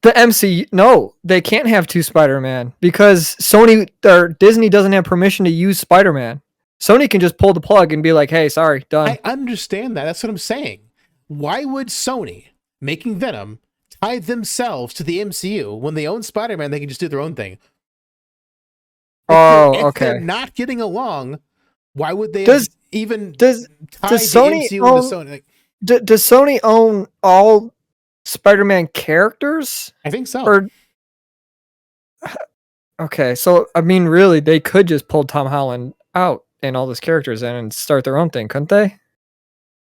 the MCU, no, they can't have two Spider-Man because Sony or Disney doesn't have permission to use Spider-Man. Sony can just pull the plug and be like, hey, sorry, done. I understand that. That's what I'm saying. Why would Sony, making Venom, tie themselves to the MCU when they own Spider-Man? They can just do their own thing. If they're not getting along, why would they does tie Sony the MCU own, into Sony? Like, does Sony own all Spider-Man characters? I think so. Okay, so I mean, really, they could just pull Tom Holland out and all those characters in and start their own thing, couldn't they?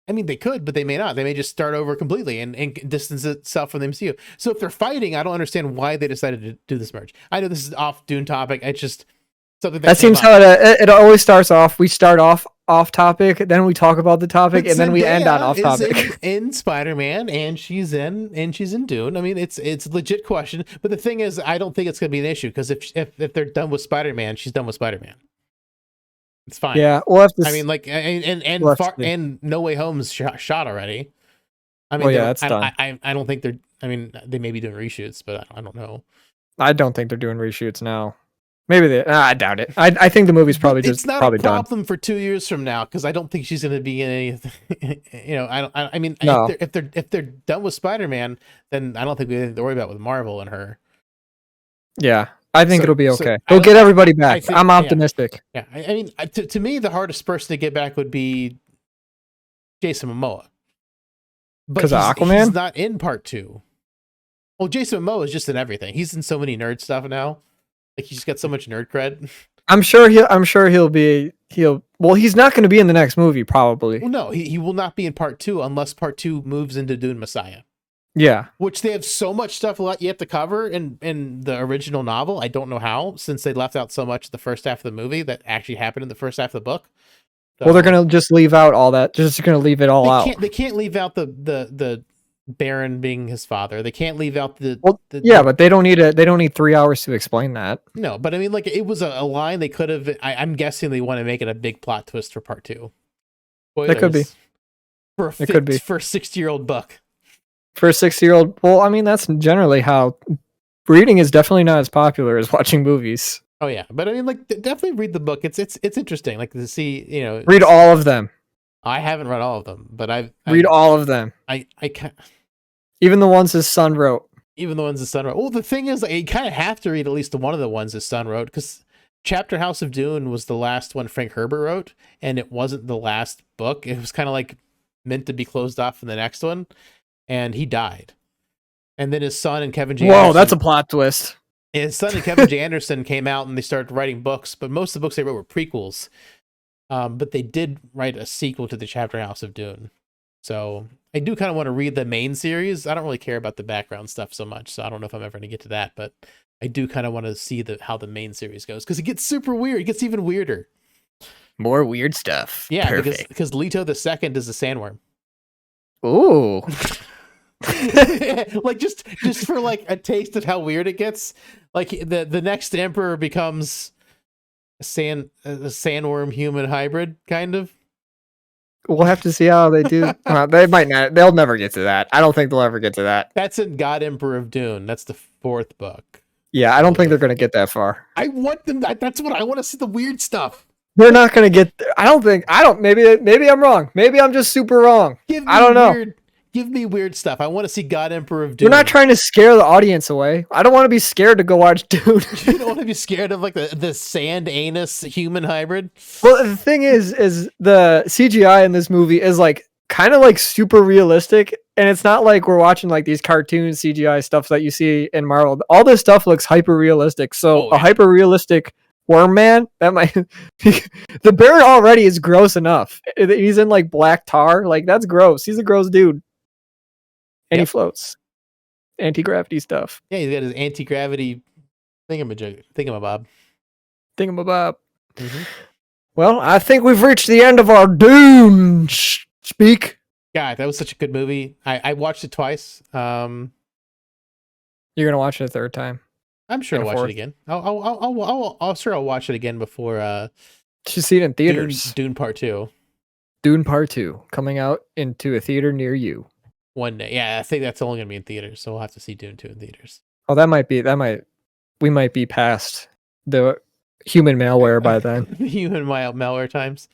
I mean, they could, but they may not. They may just start over completely and distance itself from the MCU. So if they're fighting, I don't understand why they decided to do this merge. I know this is off Dune topic. It's just something that seems how it always starts off. We start off topic, then we talk about the topic, and then we end on off topic. In Spider-Man, and she's in Dune. I mean, it's a legit question, but the thing is, I don't think it's going to be an issue because if they're done with Spider-Man, she's done with Spider-Man. It's fine. Yeah, we'll have to. I mean, like, and No Way Home's shot already. I mean, that's done. I don't think they're. I mean, they may be doing reshoots, but I don't know. I don't think they're doing reshoots now. Maybe they. I doubt it. I think the movie's probably it's not probably a problem done for 2 years from now because I don't think she's going to be in anything. I mean, no. if they're done with Spider-Man, then I don't think we have to worry about with Marvel and her. Yeah, I think it'll be okay. They'll get everybody back. I'm optimistic. Yeah, I mean, to me, the hardest person to get back would be Jason Momoa. Because of Aquaman? He's not in part 2. Well, Jason Momoa is just in everything. He's in so many nerd stuff now. Like he's got so much nerd cred. I'm sure he'll be. Well, he's not going to be in the next movie, probably. Well, no, he will not be in part 2 unless part 2 moves into Dune Messiah. Yeah, which they have so much stuff yet to cover in the original novel. I don't know how, since they left out so much the first half of the movie that actually happened in the first half of the book. So, well, they're gonna just leave out all that. Just gonna leave it all out. They can't leave out the Baron being his father. They can't leave out but they don't need 3 hours to explain that. No, but I mean, like it was a line they could have. I'm guessing they want to make it a big plot twist for part 2. Spoilers. It could be. For a 60-year-old book. For a 60-year-old, well, I mean, that's generally how reading is definitely not as popular as watching movies. Oh yeah, but I mean, like, definitely read the book. It's interesting, like to see, read all of them. I haven't read all of them, but read all of them. I can't. Even the ones his son wrote. Even the ones his son wrote. Well, the thing is, like, you kind of have to read at least one of the ones his son wrote because Chapter House of Dune was the last one Frank Herbert wrote, and it wasn't the last book. It was kind of like meant to be closed off in the next one. And he died. And then his son and Kevin J. Whoa, that's a plot twist. His son and Kevin J. Anderson came out and they started writing books, but most of the books they wrote were prequels. But they did write a sequel to the Chapter House of Dune. So I do kind of want to read the main series. I don't really care about the background stuff so much, so I don't know if I'm ever going to get to that, but I do kind of want to see how the main series goes because it gets super weird. It gets even weirder. More weird stuff. Yeah, Perfect. because Leto the Second is a sandworm. Ooh. Like just for like a taste of how weird it gets. Like the next emperor becomes a sandworm human hybrid, kind of. We'll have to see how they do. They might not. They'll never get to that. I don't think they'll ever get to that. That's in God Emperor of Dune. That's the 4th book. Yeah, I don't think they're going to get that far. I want them. That's what I want to see, the weird stuff. They're not going to get. I don't think. Maybe I'm wrong. Maybe I'm just super wrong. I don't know. Give me weird stuff. I want to see God Emperor of Dune. We're not trying to scare the audience away. I don't want to be scared to go watch Dune. You don't want to be scared of like the sand anus human hybrid. Well, the thing is the CGI in this movie is like kind of like super realistic, and it's not like we're watching like these cartoon CGI stuff that you see in Marvel. All this stuff looks hyper realistic. So a hyper realistic worm man, that might the Baron already is gross enough. He's in like black tar, like that's gross. He's a gross dude. And he floats. Anti-gravity stuff. Yeah, he's got his anti-gravity thingamabob. Thingamabob. Mm-hmm. Well, I think we've reached the end of our Dune speak. God, that was such a good movie. I watched it twice. You're gonna watch it a third time. I'm sure I'll watch it again. I'll sure I'll watch it again before. Should see it in theaters. Dune Part 2. Dune Part 2 coming out into a theater near you. One day. Yeah, I think that's only going to be in theaters, so we'll have to see Dune 2 in theaters. Oh, we might be past the human malware by then. The human malware times.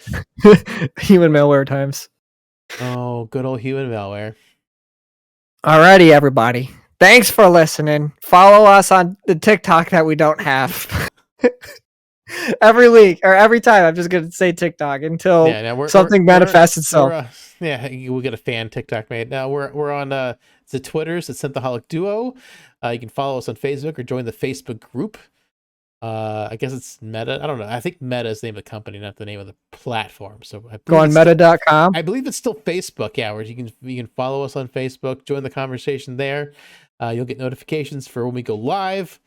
Human malware times. Oh, good old human malware. Alrighty, everybody. Thanks for listening. Follow us on the TikTok that we don't have. Every week or every time, I'm just gonna say TikTok until something manifests itself. We'll get a fan TikTok made. Now we're on the Twitters at Synthaholic Duo. You can follow us on Facebook or join the Facebook group. I guess it's Meta. I don't know. I think Meta is the name of the company, not the name of the platform. So go on meta.com. I believe it's still Facebook. Yeah, where you can follow us on Facebook, join the conversation there. You'll get notifications for when we go live.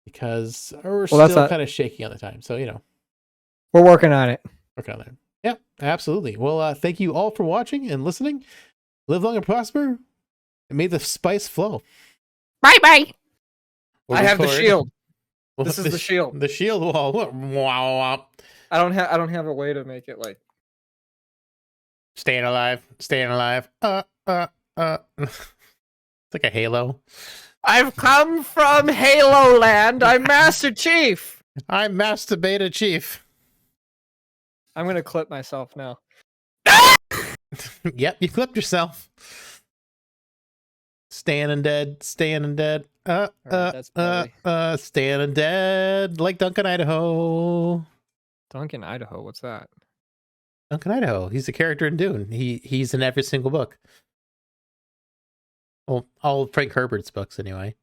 Because we're still kind of shaky on the time. So, we're working on it. Working on that. Yeah, absolutely. Well, thank you all for watching and listening. Live long and prosper. And may the spice flow. Bye-bye. I have the shield. This is the shield. The shield wall. Wow. I don't have a way to make it like staying alive. It's like a halo. I've come from Halo Land. I'm Master Chief. I'm Master Beta Chief. I'm gonna clip myself now. Yep, you clipped yourself. Standing dead. Standing dead, like Duncan, Idaho. Duncan, Idaho, what's that? Duncan, Idaho. He's a character in Dune. He's in every single book. Well, all of Frank Herbert's books, anyway.